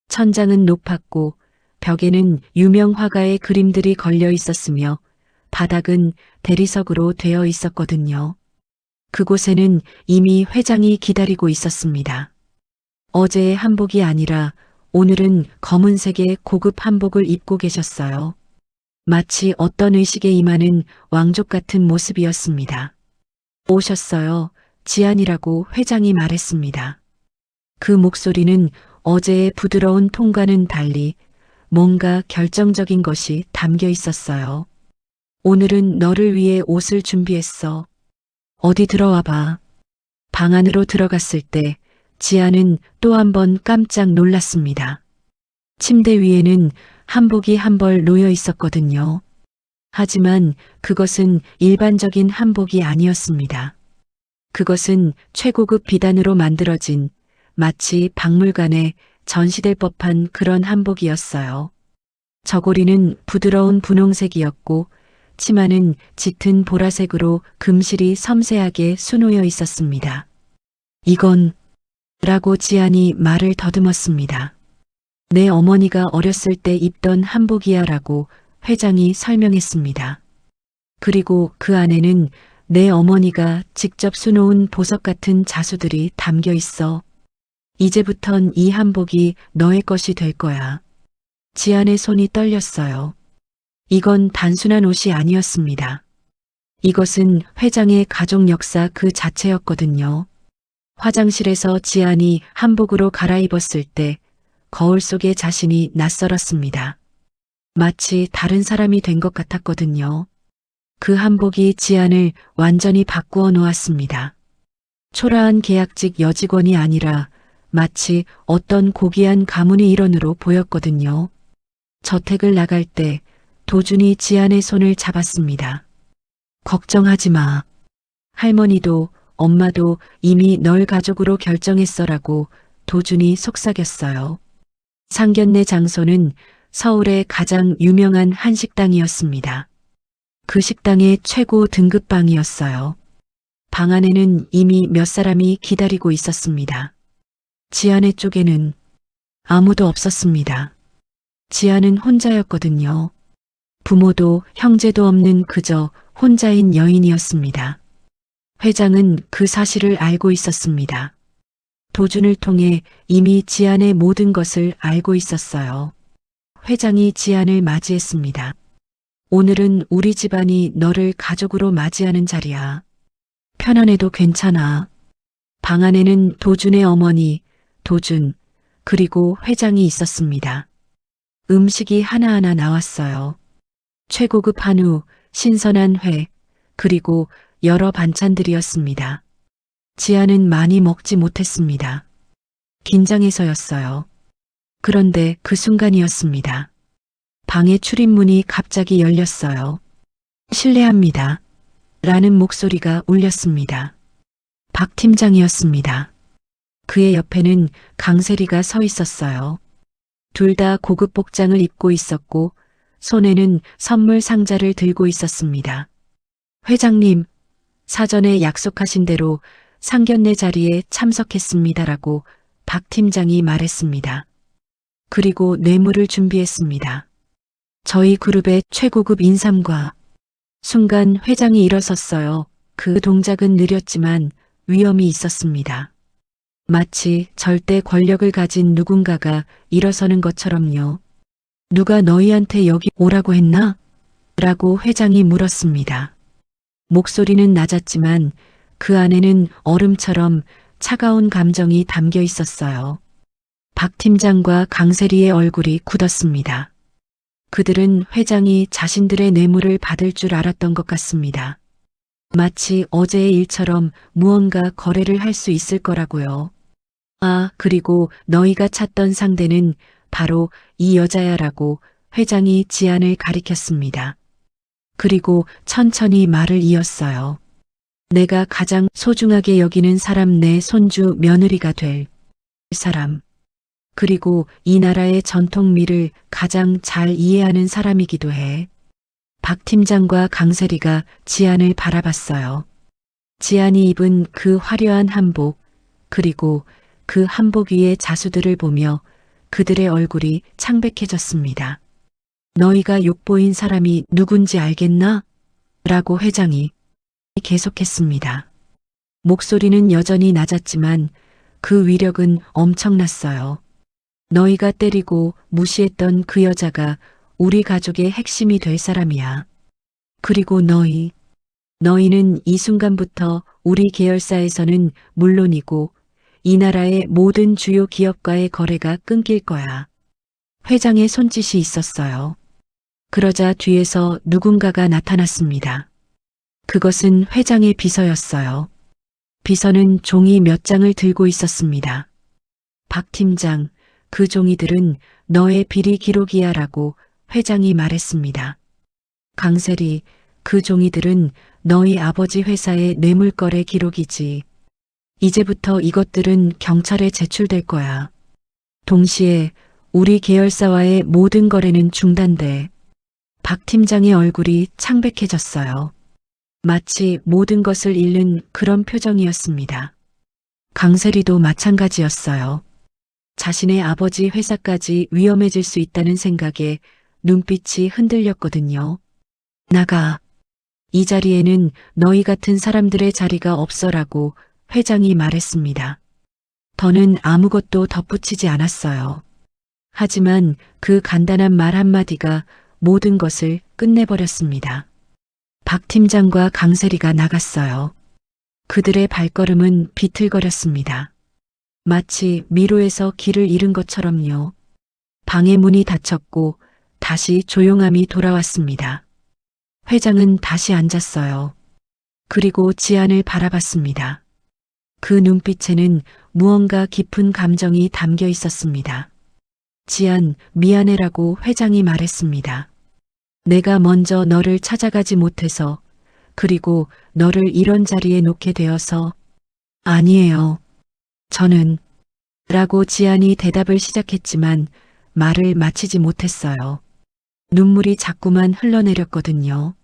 천장은 높았고 벽에는 유명 화가의 그림들이 걸려 있었으며 바닥은 대리석으로 되어 있었거든요. 그곳에는 이미 회장이 기다리고 있었습니다. 어제의 한복이 아니라 오늘은 검은색의 고급 한복을 입고 계셨어요. 마치 어떤 의식에 임하는 왕족 같은 모습이었습니다. 오셨어요. 지안이라고 회장이 말했습니다. 그 목소리는 어제의 부드러운 톤과는 달리 뭔가 결정적인 것이 담겨 있었어요. 오늘은 너를 위해 옷을 준비했어. 어디 들어와 봐. 방 안으로 들어갔을 때 지아는 또 한 번 깜짝 놀랐습니다. 침대 위에는 한복이 한 벌 놓여 있었거든요. 하지만 그것은 일반적인 한복이 아니었습니다. 그것은 최고급 비단으로 만들어진 마치 박물관에 전시될 법한 그런 한복이었어요. 저고리는 부드러운 분홍색이었고 치마는 짙은 보라색으로 금실이 섬세하게 수놓여 있었습니다. 이건 라고 지안이 말을 더듬었습니다. 내 어머니가 어렸을 때 입던 한복이야 라고 회장이 설명했습니다. 그리고 그 안에는 내 어머니가 직접 수놓은 보석 같은 자수들이 담겨 있어. 이제부턴 이 한복이 너의 것이 될 거야. 지안의 손이 떨렸어요. 이건 단순한 옷이 아니었습니다. 이것은 회장의 가족 역사 그 자체였거든요. 화장실에서 지안이 한복으로 갈아입었을 때 거울 속의 자신이 낯설었습니다. 마치 다른 사람이 된 것 같았거든요. 그 한복이 지안을 완전히 바꾸어 놓았습니다. 초라한 계약직 여직원이 아니라 마치 어떤 고귀한 가문의 일원으로 보였거든요. 저택을 나갈 때 도준이 지안의 손을 잡았습니다. 걱정하지 마. 할머니도 엄마도 이미 널 가족으로 결정했어라고 도준이 속삭였어요. 상견례 장소는 서울의 가장 유명한 한식당이었습니다. 그 식당의 최고 등급방이었어요. 방 안에는 이미 몇 사람이 기다리고 있었습니다. 지안의 쪽에는 아무도 없었습니다. 지안은 혼자였거든요. 부모도 형제도 없는 그저 혼자인 여인이었습니다. 회장은 그 사실을 알고 있었습니다. 도준을 통해 이미 지안의 모든 것을 알고 있었어요. 회장이 지안을 맞이했습니다. 오늘은 우리 집안이 너를 가족으로 맞이하는 자리야. 편안해도 괜찮아. 방 안에는 도준의 어머니, 도준, 그리고 회장이 있었습니다. 음식이 하나하나 나왔어요. 최고급 한우, 신선한 회, 그리고 여러 반찬들이었습니다. 지아는 많이 먹지 못했습니다. 긴장해서였어요. 그런데 그 순간이었습니다. 방의 출입문이 갑자기 열렸어요. 실례합니다. 라는 목소리가 울렸습니다. 박 팀장이었습니다. 그의 옆에는 강세리가 서 있었어요. 둘 다 고급 복장을 입고 있었고 손에는 선물 상자를 들고 있었습니다. 회장님, 사전에 약속하신 대로 상견례 자리에 참석했습니다라고 박 팀장이 말했습니다. 그리고 뇌물을 준비했습니다. 저희 그룹의 최고급 인삼과 순간 회장이 일어섰어요. 그 동작은 느렸지만 위험이 있었습니다. 마치 절대 권력을 가진 누군가가 일어서는 것처럼요. 누가 너희한테 여기 오라고 했나? 라고 회장이 물었습니다. 목소리는 낮았지만 그 안에는 얼음처럼 차가운 감정이 담겨 있었어요. 박 팀장과 강세리의 얼굴이 굳었습니다. 그들은 회장이 자신들의 뇌물을 받을 줄 알았던 것 같습니다. 마치 어제의 일처럼 무언가 거래를 할 수 있을 거라고요. 아, 그리고 너희가 찾던 상대는 바로 이 여자야라고 회장이 지안을 가리켰습니다. 그리고 천천히 말을 이었어요. 내가 가장 소중하게 여기는 사람, 내 손주 며느리가 될 사람. 그리고 이 나라의 전통미를 가장 잘 이해하는 사람이기도 해. 박 팀장과 강세리가 지안을 바라봤어요. 지안이 입은 그 화려한 한복, 그리고 그 한복 위의 자수들을 보며 그들의 얼굴이 창백해졌습니다. 너희가 욕보인 사람이 누군지 알겠나? 라고 회장이 계속했습니다. 목소리는 여전히 낮았지만 그 위력은 엄청났어요. 너희가 때리고 무시했던 그 여자가 우리 가족의 핵심이 될 사람이야. 그리고 너희는 이 순간부터 우리 계열사에서는 물론이고 이 나라의 모든 주요 기업과의 거래가 끊길 거야. 회장의 손짓이 있었어요. 그러자 뒤에서 누군가가 나타났습니다. 그것은 회장의 비서였어요. 비서는 종이 몇 장을 들고 있었습니다. 박 팀장, 그 종이들은 너의 비리 기록이야라고 회장이 말했습니다. 강세리, 그 종이들은 너희 아버지 회사의 뇌물거래 기록이지. 이제부터 이것들은 경찰에 제출될 거야. 동시에 우리 계열사와의 모든 거래는 중단돼. 박 팀장의 얼굴이 창백해졌어요. 마치 모든 것을 잃는 그런 표정이었습니다. 강세리도 마찬가지였어요. 자신의 아버지 회사까지 위험해질 수 있다는 생각에 눈빛이 흔들렸거든요. 나가. 이 자리에는 너희 같은 사람들의 자리가 없어라고 회장이 말했습니다. 더는 아무것도 덧붙이지 않았어요. 하지만 그 간단한 말 한마디가 모든 것을 끝내버렸습니다. 박 팀장과 강세리가 나갔어요. 그들의 발걸음은 비틀거렸습니다. 마치 미로에서 길을 잃은 것처럼요. 방의 문이 닫혔고 다시 조용함이 돌아왔습니다. 회장은 다시 앉았어요. 그리고 지안을 바라봤습니다. 그 눈빛에는 무언가 깊은 감정이 담겨 있었습니다. 지안, 미안해라고 회장이 말했습니다. 내가 먼저 너를 찾아가지 못해서, 그리고 너를 이런 자리에 놓게 되어서. 아니에요. 저는 라고 지안이 대답을 시작했지만 말을 마치지 못했어요. 눈물이 자꾸만 흘러내렸거든요.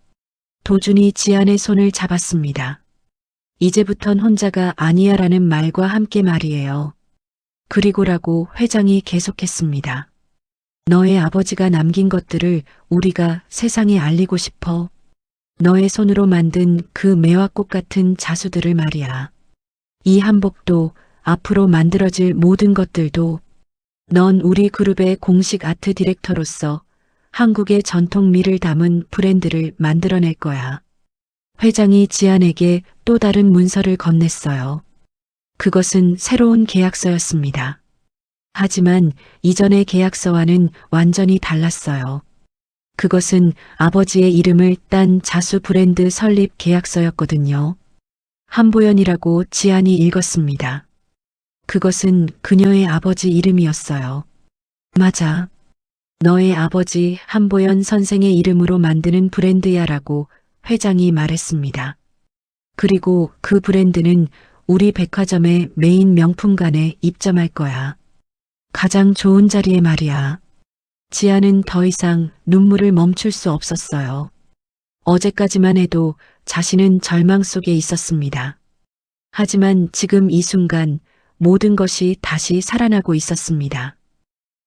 도준이 지안의 손을 잡았습니다. 이제부턴 혼자가 아니야라는 말과 함께 말이에요. 그리고라고 회장이 계속했습니다. 너의 아버지가 남긴 것들을 우리가 세상에 알리고 싶어. 너의 손으로 만든 그 매화꽃 같은 자수들을 말이야. 이 한복도 앞으로 만들어질 모든 것들도. 넌 우리 그룹의 공식 아트 디렉터로서 한국의 전통미를 담은 브랜드를 만들어낼 거야. 회장이 지안에게 또 다른 문서를 건넸어요. 그것은 새로운 계약서였습니다. 하지만 이전의 계약서와는 완전히 달랐어요. 그것은 아버지의 이름을 딴 자수 브랜드 설립 계약서였거든요. 한보연이라고 지안이 읽었습니다. 그것은 그녀의 아버지 이름이었어요. 맞아. 너의 아버지 한보연 선생의 이름으로 만드는 브랜드야라고 회장이 말했습니다. 그리고 그 브랜드는 우리 백화점의 메인 명품관에 입점할 거야. 가장 좋은 자리에 말이야. 지아는 더 이상 눈물을 멈출 수 없었어요. 어제까지만 해도 자신은 절망 속에 있었습니다. 하지만 지금 이 순간 모든 것이 다시 살아나고 있었습니다.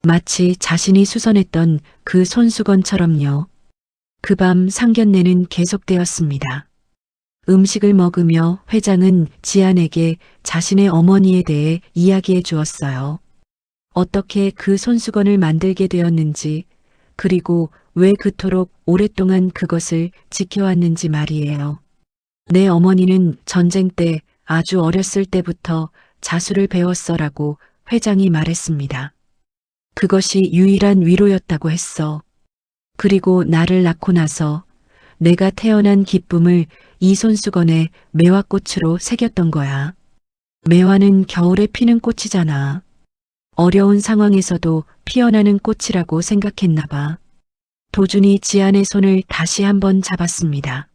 마치 자신이 수선했던 그 손수건처럼요. 그 밤 상견례는 계속되었습니다. 음식을 먹으며 회장은 지안에게 자신의 어머니에 대해 이야기해 주었어요. 어떻게 그 손수건을 만들게 되었는지, 그리고 왜 그토록 오랫동안 그것을 지켜왔는지 말이에요. 내 어머니는 전쟁 때 아주 어렸을 때부터 자수를 배웠어라고 회장이 말했습니다. 그것이 유일한 위로였다고 했어. 그리고 나를 낳고 나서 내가 태어난 기쁨을 이 손수건에 매화꽃으로 새겼던 거야. 매화는 겨울에 피는 꽃이잖아. 어려운 상황에서도 피어나는 꽃이라고 생각했나 봐. 도준이 지안의 손을 다시 한번 잡았습니다.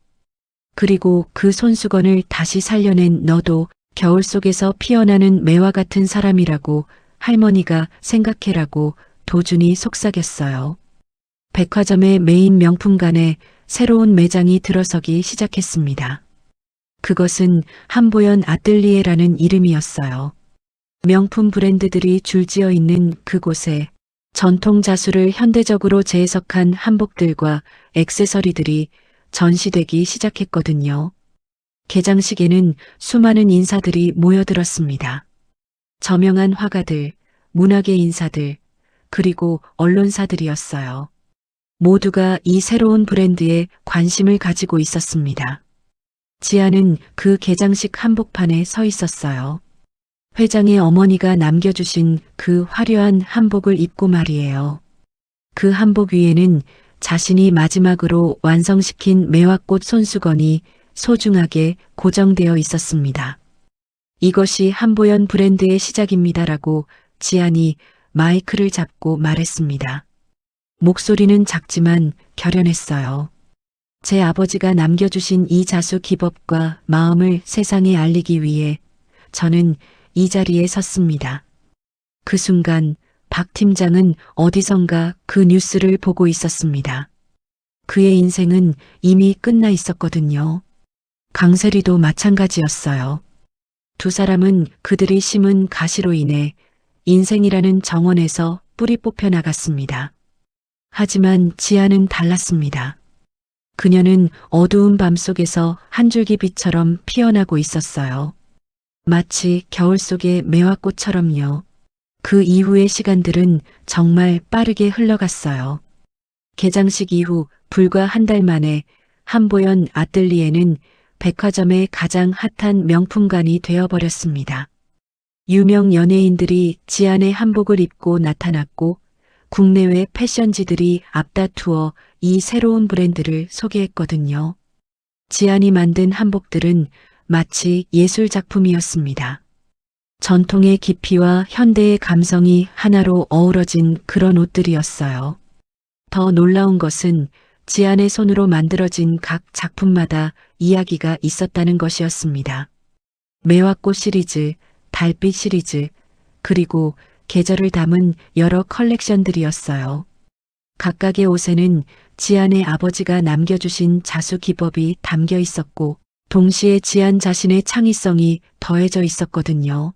그리고 그 손수건을 다시 살려낸 너도 겨울 속에서 피어나는 매화 같은 사람이라고 할머니가 생각해라고 도준이 속삭였어요. 백화점의 메인 명품관에 새로운 매장이 들어서기 시작했습니다. 그것은 한보연 아뜰리에라는 이름이었어요. 명품 브랜드들이 줄지어 있는 그곳에 전통 자수를 현대적으로 재해석한 한복들과 액세서리들이 전시되기 시작했거든요. 개장식에는 수많은 인사들이 모여들었습니다. 저명한 화가들, 문학의 인사들, 그리고 언론사들이었어요. 모두가 이 새로운 브랜드에 관심을 가지고 있었습니다. 지아는 그 개장식 한복판에 서 있었어요. 회장의 어머니가 남겨주신 그 화려한 한복을 입고 말이에요. 그 한복 위에는 자신이 마지막으로 완성시킨 매화꽃 손수건이 소중하게 고정되어 있었습니다. 이것이 한보연 브랜드의 시작입니다라고 지안이 마이크를 잡고 말했습니다. 목소리는 작지만 결연했어요. 제 아버지가 남겨주신 이 자수 기법과 마음을 세상에 알리기 위해 저는 이 자리에 섰습니다. 그 순간 박 팀장은 어디선가 그 뉴스를 보고 있었습니다. 그의 인생은 이미 끝나 있었거든요. 강세리도 마찬가지였어요. 두 사람은 그들이 심은 가시로 인해 인생이라는 정원에서 뿌리 뽑혀 나갔습니다. 하지만 지아는 달랐습니다. 그녀는 어두운 밤 속에서 한 줄기 빛처럼 피어나고 있었어요. 마치 겨울 속의 매화꽃처럼요. 그 이후의 시간들은 정말 빠르게 흘러갔어요. 개장식 이후 불과 한 달 만에 한보연 아뜰리에는 백화점의 가장 핫한 명품관이 되어버렸습니다. 유명 연예인들이 지안의 한복을 입고 나타났고 국내외 패션지들이 앞다투어 이 새로운 브랜드를 소개했거든요. 지안이 만든 한복들은 마치 예술 작품이었습니다. 전통의 깊이와 현대의 감성이 하나로 어우러진 그런 옷들이었어요. 더 놀라운 것은 지안의 손으로 만들어진 각 작품마다 이야기가 있었다는 것이었습니다. 매화꽃 시리즈, 달빛 시리즈, 그리고 계절을 담은 여러 컬렉션들이었어요. 각각의 옷에는 지안의 아버지가 남겨주신 자수 기법이 담겨 있었고 동시에 지안 자신의 창의성이 더해져 있었거든요.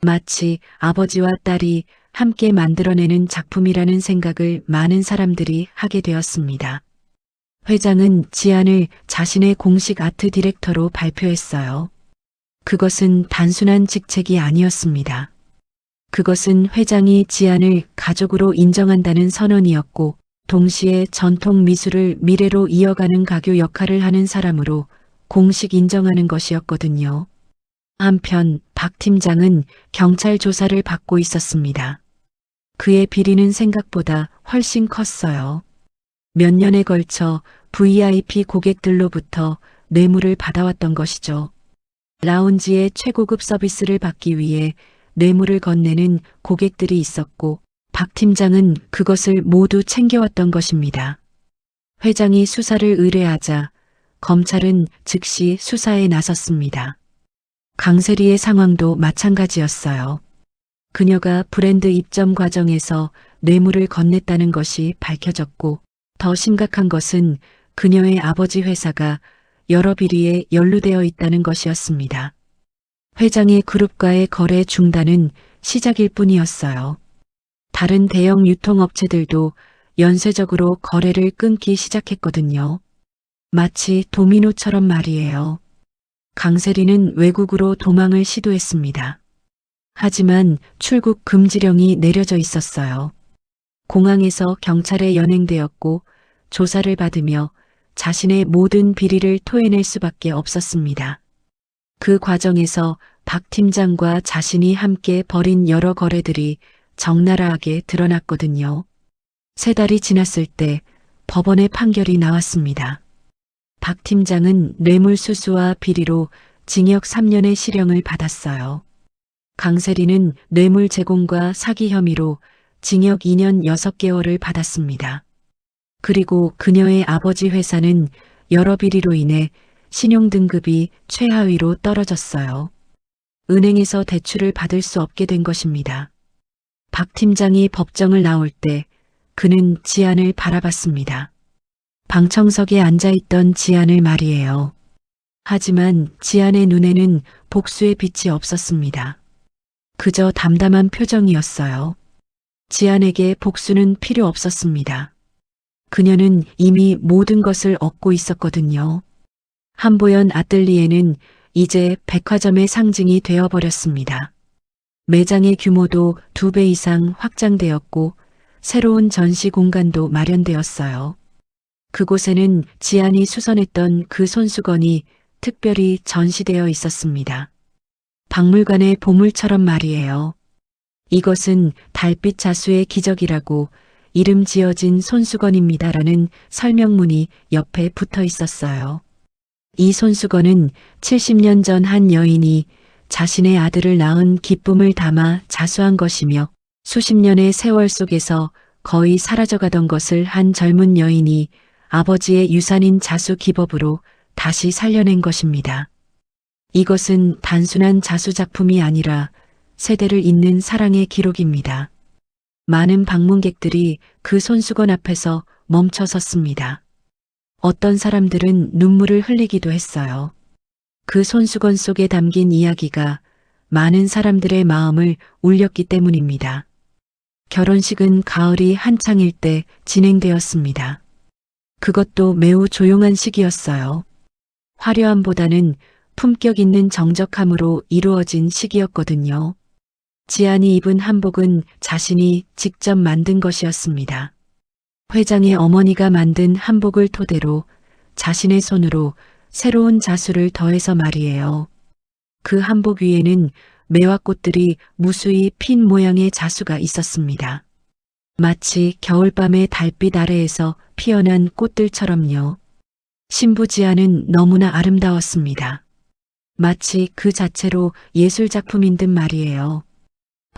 마치 아버지와 딸이 함께 만들어내는 작품이라는 생각을 많은 사람들이 하게 되었습니다. 회장은 지안을 자신의 공식 아트 디렉터로 발표했어요. 그것은 단순한 직책이 아니었습니다. 그것은 회장이 지안을 가족으로 인정한다는 선언이었고 동시에 전통 미술을 미래로 이어가는 가교 역할을 하는 사람으로 공식 인정하는 것이었거든요. 한편 박 팀장은 경찰 조사를 받고 있었습니다. 그의 비리는 생각보다 훨씬 컸어요. 몇 년에 걸쳐 VIP 고객들로부터 뇌물을 받아왔던 것이죠. 라운지의 최고급 서비스를 받기 위해 뇌물을 건네는 고객들이 있었고 박 팀장은 그것을 모두 챙겨왔던 것입니다. 회장이 수사를 의뢰하자 검찰은 즉시 수사에 나섰습니다. 강세리의 상황도 마찬가지였어요. 그녀가 브랜드 입점 과정에서 뇌물을 건넸다는 것이 밝혀졌고 더 심각한 것은 그녀의 아버지 회사가 여러 비리에 연루되어 있다는 것이었습니다. 회장의 그룹과의 거래 중단은 시작일 뿐이었어요. 다른 대형 유통업체들도 연쇄적으로 거래를 끊기 시작했거든요. 마치 도미노처럼 말이에요. 강세리는 외국으로 도망을 시도했습니다. 하지만 출국 금지령이 내려져 있었어요. 공항에서 경찰에 연행되었고 조사를 받으며 자신의 모든 비리를 토해낼 수밖에 없었습니다. 그 과정에서 박 팀장과 자신이 함께 벌인 여러 거래들이 적나라하게 드러났거든요. 3달이 지났을 때 법원의 판결이 나왔습니다. 박 팀장은 뇌물수수와 비리로 징역 3년의 실형을 받았어요. 강세리는 뇌물 제공과 사기 혐의로 징역 2년 6개월을 받았습니다. 그리고 그녀의 아버지 회사는 여러 비리로 인해 신용등급이 최하위로 떨어졌어요. 은행에서 대출을 받을 수 없게 된 것입니다. 박 팀장이 법정을 나올 때 그는 지안을 바라봤습니다. 방청석에 앉아있던 지안을 말이에요. 하지만 지안의 눈에는 복수의 빛이 없었습니다. 그저 담담한 표정이었어요. 지안에게 복수는 필요 없었습니다. 그녀는 이미 모든 것을 얻고 있었거든요. 한보연 아뜰리에는 이제 백화점의 상징이 되어버렸습니다. 매장의 규모도 2배 이상 확장되었고 새로운 전시 공간도 마련되었어요. 그곳에는 지안이 수선했던 그 손수건이 특별히 전시되어 있었습니다. 박물관의 보물처럼 말이에요. 이것은 달빛 자수의 기적이라고 이름 지어진 손수건입니다라는 설명문이 옆에 붙어 있었어요. 이 손수건은 70년 전 한 여인이 자신의 아들을 낳은 기쁨을 담아 자수한 것이며 수십 년의 세월 속에서 거의 사라져가던 것을 한 젊은 여인이 아버지의 유산인 자수 기법으로 다시 살려낸 것입니다. 이것은 단순한 자수 작품이 아니라 세대를 잇는 사랑의 기록입니다. 많은 방문객들이 그 손수건 앞에서 멈춰 섰습니다. 어떤 사람들은 눈물을 흘리기도 했어요. 그 손수건 속에 담긴 이야기가 많은 사람들의 마음을 울렸기 때문입니다. 결혼식은 가을이 한창일 때 진행되었습니다. 그것도 매우 조용한 시기였어요. 화려함보다는 품격 있는 정적함으로 이루어진 시기였거든요. 지안이 입은 한복은 자신이 직접 만든 것이었습니다. 회장의 어머니가 만든 한복을 토대로 자신의 손으로 새로운 자수를 더해서 말이에요. 그 한복 위에는 매화꽃들이 무수히 핀 모양의 자수가 있었습니다. 마치 겨울밤의 달빛 아래에서 피어난 꽃들처럼요. 신부 지안은 너무나 아름다웠습니다. 마치 그 자체로 예술작품인 듯 말이에요.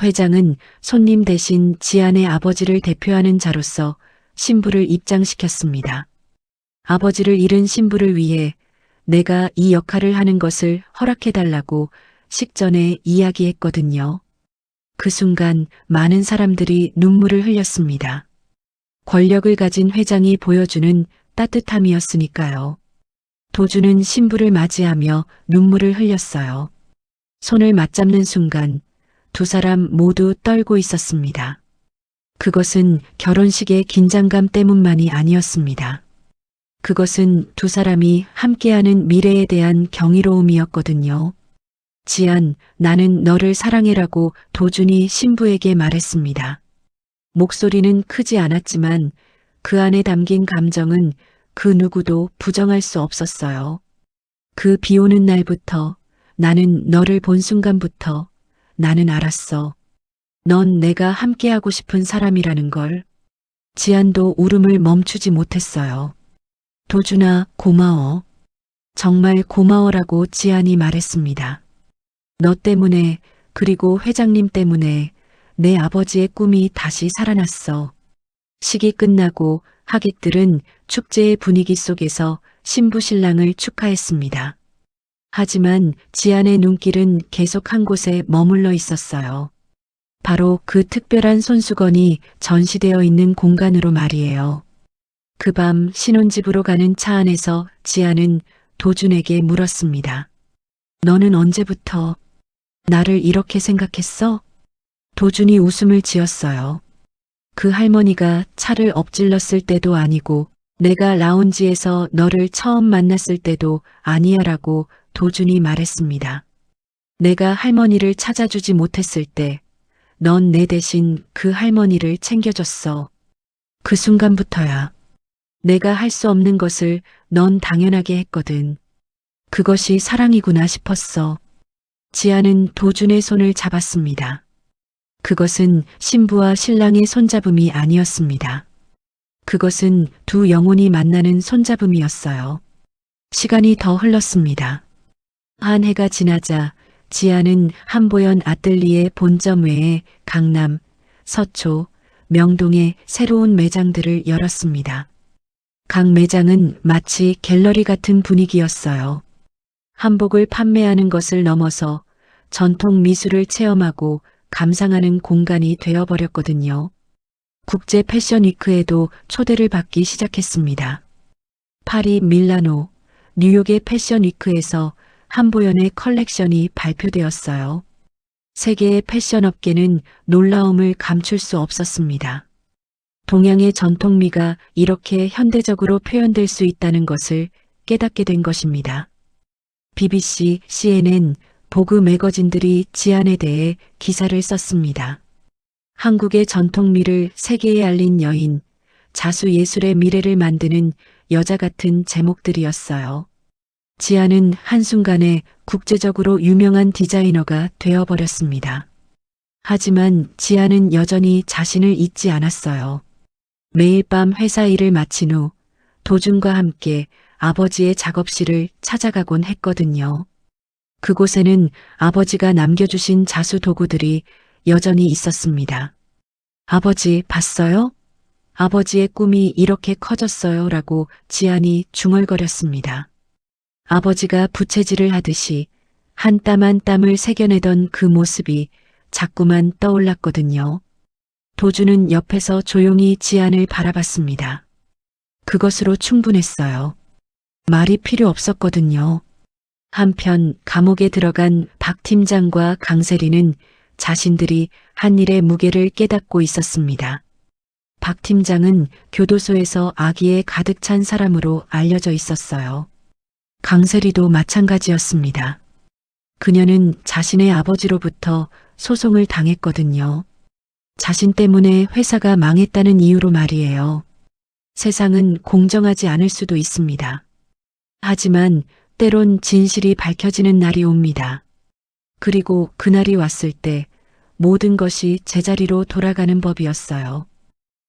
회장은 손님 대신 지안의 아버지를 대표하는 자로서 신부를 입장시켰습니다. 아버지를 잃은 신부를 위해 내가 이 역할을 하는 것을 허락해달라고 식전에 이야기했거든요. 그 순간 많은 사람들이 눈물을 흘렸습니다. 권력을 가진 회장이 보여주는 따뜻함이었으니까요. 도주는 신부를 맞이하며 눈물을 흘렸어요. 손을 맞잡는 순간 두 사람 모두 떨고 있었습니다. 그것은 결혼식의 긴장감 때문만이 아니었습니다. 그것은 두 사람이 함께하는 미래에 대한 경이로움이었거든요. 지안, 나는 너를 사랑해라고 도준이 신부에게 말했습니다. 목소리는 크지 않았지만 그 안에 담긴 감정은 그 누구도 부정할 수 없었어요. 그 비 오는 날부터 나는 너를 본 순간부터 나는 알았어. 넌 내가 함께하고 싶은 사람이라는 걸. 지안도 울음을 멈추지 못했어요. 도준아, 고마워. 정말 고마워라고 지안이 말했습니다. 너 때문에 그리고 회장님 때문에 내 아버지의 꿈이 다시 살아났어. 식이 끝나고 하객들은 축제의 분위기 속에서 신부 신랑을 축하했습니다. 하지만 지안의 눈길은 계속 한 곳에 머물러 있었어요. 바로 그 특별한 손수건이 전시되어 있는 공간으로 말이에요. 그 밤 신혼집으로 가는 차 안에서 지안은 도준에게 물었습니다. 너는 언제부터 나를 이렇게 생각했어? 도준이 웃음을 지었어요. 그 할머니가 차를 엎질렀을 때도 아니고 내가 라운지에서 너를 처음 만났을 때도 아니야라고 도준이 말했습니다. 내가 할머니를 찾아주지 못했을 때 넌 내 대신 그 할머니를 챙겨줬어. 그 순간부터야. 내가 할 수 없는 것을 넌 당연하게 했거든. 그것이 사랑이구나 싶었어. 지아는 도준의 손을 잡았습니다. 그것은 신부와 신랑의 손잡음이 아니었습니다. 그것은 두 영혼이 만나는 손잡음이었어요. 시간이 더 흘렀습니다. 한 해가 지나자 지아는 한보연 아뜰리에 본점 외에 강남, 서초, 명동에 새로운 매장들을 열었습니다. 각 매장은 마치 갤러리 같은 분위기였어요. 한복을 판매하는 것을 넘어서 전통 미술을 체험하고 감상하는 공간이 되어버렸거든요. 국제 패션 위크에도 초대를 받기 시작했습니다. 파리, 밀라노, 뉴욕의 패션 위크에서 한보연의 컬렉션이 발표되었어요. 세계의 패션 업계는 놀라움을 감출 수 없었습니다. 동양의 전통미가 이렇게 현대적으로 표현될 수 있다는 것을 깨닫게 된 것입니다. BBC, CNN, 보그 매거진들이 지안에 대해 기사를 썼습니다. 한국의 전통미를 세계에 알린 여인, 자수 예술의 미래를 만드는 여자 같은 제목들이었어요. 지안은 한순간에 국제적으로 유명한 디자이너가 되어버렸습니다. 하지만 지안은 여전히 자신을 잊지 않았어요. 매일 밤 회사 일을 마친 후 도준과 함께 아버지의 작업실을 찾아가곤 했거든요. 그곳에는 아버지가 남겨주신 자수 도구들이 여전히 있었습니다. 아버지 봤어요? 아버지의 꿈이 이렇게 커졌어요 라고 지안이 중얼거렸습니다. 아버지가 부채질을 하듯이 한 땀 한 땀을 새겨내던 그 모습이 자꾸만 떠올랐거든요. 도주는 옆에서 조용히 지안을 바라봤습니다. 그것으로 충분했어요. 말이 필요 없었거든요. 한편 감옥에 들어간 박 팀장과 강세리는 자신들이 한 일의 무게를 깨닫고 있었습니다. 박 팀장은 교도소에서 악의에 가득 찬 사람으로 알려져 있었어요. 강세리도 마찬가지였습니다. 그녀는 자신의 아버지로부터 소송을 당했거든요. 자신 때문에 회사가 망했다는 이유로 말이에요. 세상은 공정하지 않을 수도 있습니다. 하지만 때론 진실이 밝혀지는 날이 옵니다. 그리고 그날이 왔을 때 모든 것이 제자리로 돌아가는 법이었어요.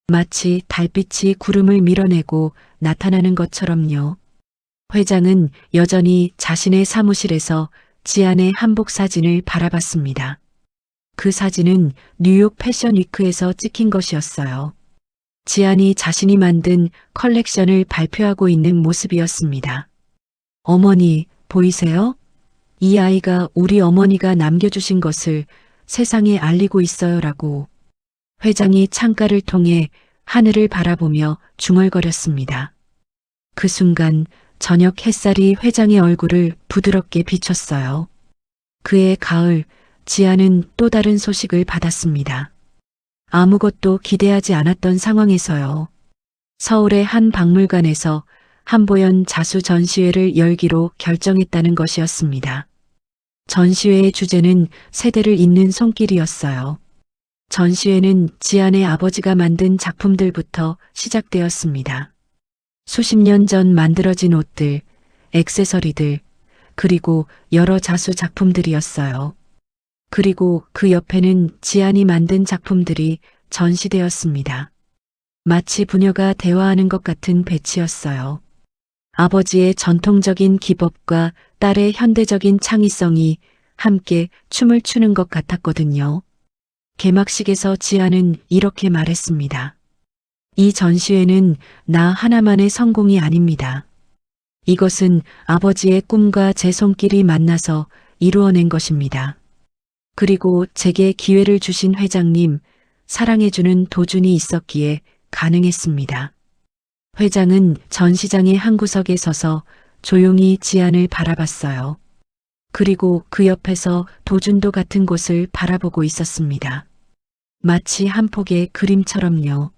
마치 달빛이 구름을 밀어내고 나타나는 것처럼요. 회장은 여전히 자신의 사무실에서 지안의 한복 사진을 바라봤습니다. 그 사진은 뉴욕 패션 위크에서 찍힌 것이었어요. 지안이 자신이 만든 컬렉션을 발표하고 있는 모습이었습니다. 어머니, 보이세요? 이 아이가 우리 어머니가 남겨주신 것을 세상에 알리고 있어요 라고 회장이 창가를 통해 하늘을 바라보며 중얼거렸습니다. 그 순간 저녁 햇살이 회장의 얼굴을 부드럽게 비췄어요. 그해 가을, 지아는 또 다른 소식을 받았습니다. 아무것도 기대하지 않았던 상황에서요. 서울의 한 박물관에서 한보연 자수 전시회를 열기로 결정했다는 것이었습니다. 전시회의 주제는 세대를 잇는 손길이었어요. 전시회는 지안의 아버지가 만든 작품들부터 시작되었습니다. 수십 년 전 만들어진 옷들, 액세서리들, 그리고 여러 자수 작품들이었어요. 그리고 그 옆에는 지안이 만든 작품들이 전시되었습니다. 마치 부녀가 대화하는 것 같은 배치였어요. 아버지의 전통적인 기법과 딸의 현대적인 창의성이 함께 춤을 추는 것 같았거든요. 개막식에서 지아는 이렇게 말했습니다. 이 전시회는 나 하나만의 성공이 아닙니다. 이것은 아버지의 꿈과 제 손길이 만나서 이루어낸 것입니다. 그리고 제게 기회를 주신 회장님, 사랑해주는 도준이 있었기에 가능했습니다. 회장은 전시장의 한 구석에 서서 조용히 지안을 바라봤어요. 그리고 그 옆에서 도준도 같은 곳을 바라보고 있었습니다. 마치 한 폭의 그림처럼요.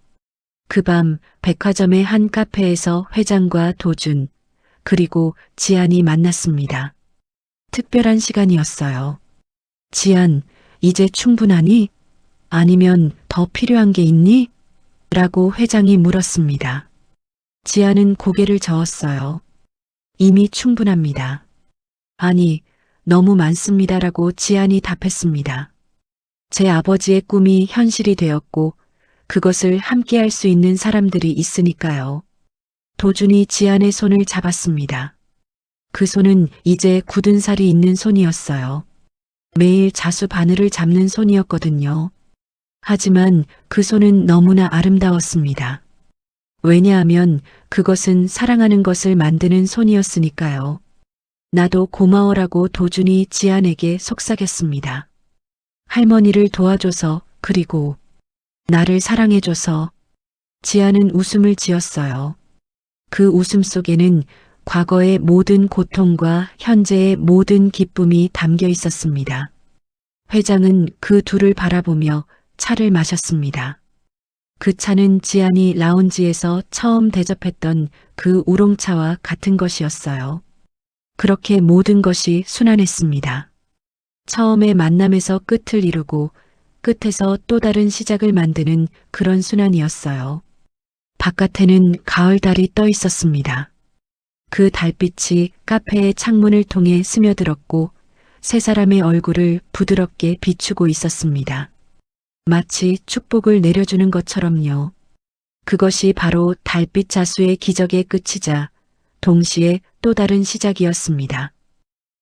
그 밤 백화점의 한 카페에서 회장과 도준, 그리고 지안이 만났습니다. 특별한 시간이었어요. 지안, 이제 충분하니? 아니면 더 필요한 게 있니? 라고 회장이 물었습니다. 지안은 고개를 저었어요. 이미 충분합니다. 아니, 너무 많습니다라고 지안이 답했습니다. 제 아버지의 꿈이 현실이 되었고 그것을 함께 할 수 있는 사람들이 있으니까요. 도준이 지안의 손을 잡았습니다. 그 손은 이제 굳은 살이 있는 손이었어요. 매일 자수 바늘을 잡는 손이었거든요. 하지만 그 손은 너무나 아름다웠습니다. 왜냐하면 그것은 사랑하는 것을 만드는 손이었으니까요. 나도 고마워라고 도준이 지안에게 속삭였습니다. 할머니를 도와줘서, 그리고 나를 사랑해줘서. 지안은 웃음을 지었어요. 그 웃음 속에는 과거의 모든 고통과 현재의 모든 기쁨이 담겨 있었습니다. 회장은 그 둘을 바라보며 차를 마셨습니다. 그 차는 지안이 라운지에서 처음 대접했던 그 우롱차와 같은 것이었어요. 그렇게 모든 것이 순환했습니다. 처음의 만남에서 끝을 이루고 끝에서 또 다른 시작을 만드는 그런 순환이었어요. 바깥에는 가을달이 떠 있었습니다. 그 달빛이 카페의 창문을 통해 스며들었고 세 사람의 얼굴을 부드럽게 비추고 있었습니다. 마치 축복을 내려주는 것처럼요. 그것이 바로 달빛 자수의 기적의 끝이자 동시에 또 다른 시작이었습니다.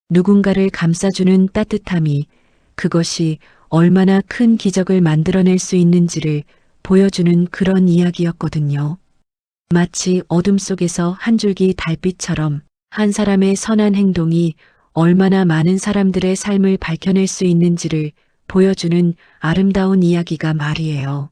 누군가를 감싸주는 따뜻함이 그것이 얼마나 큰 기적을 만들어낼 수 있는지를 보여주는 그런 이야기였거든요. 마치 어둠 속에서 한 줄기 달빛처럼 한 사람의 선한 행동이 얼마나 많은 사람들의 삶을 밝혀낼 수 있는지를 보여주는 아름다운 이야기가 말이에요.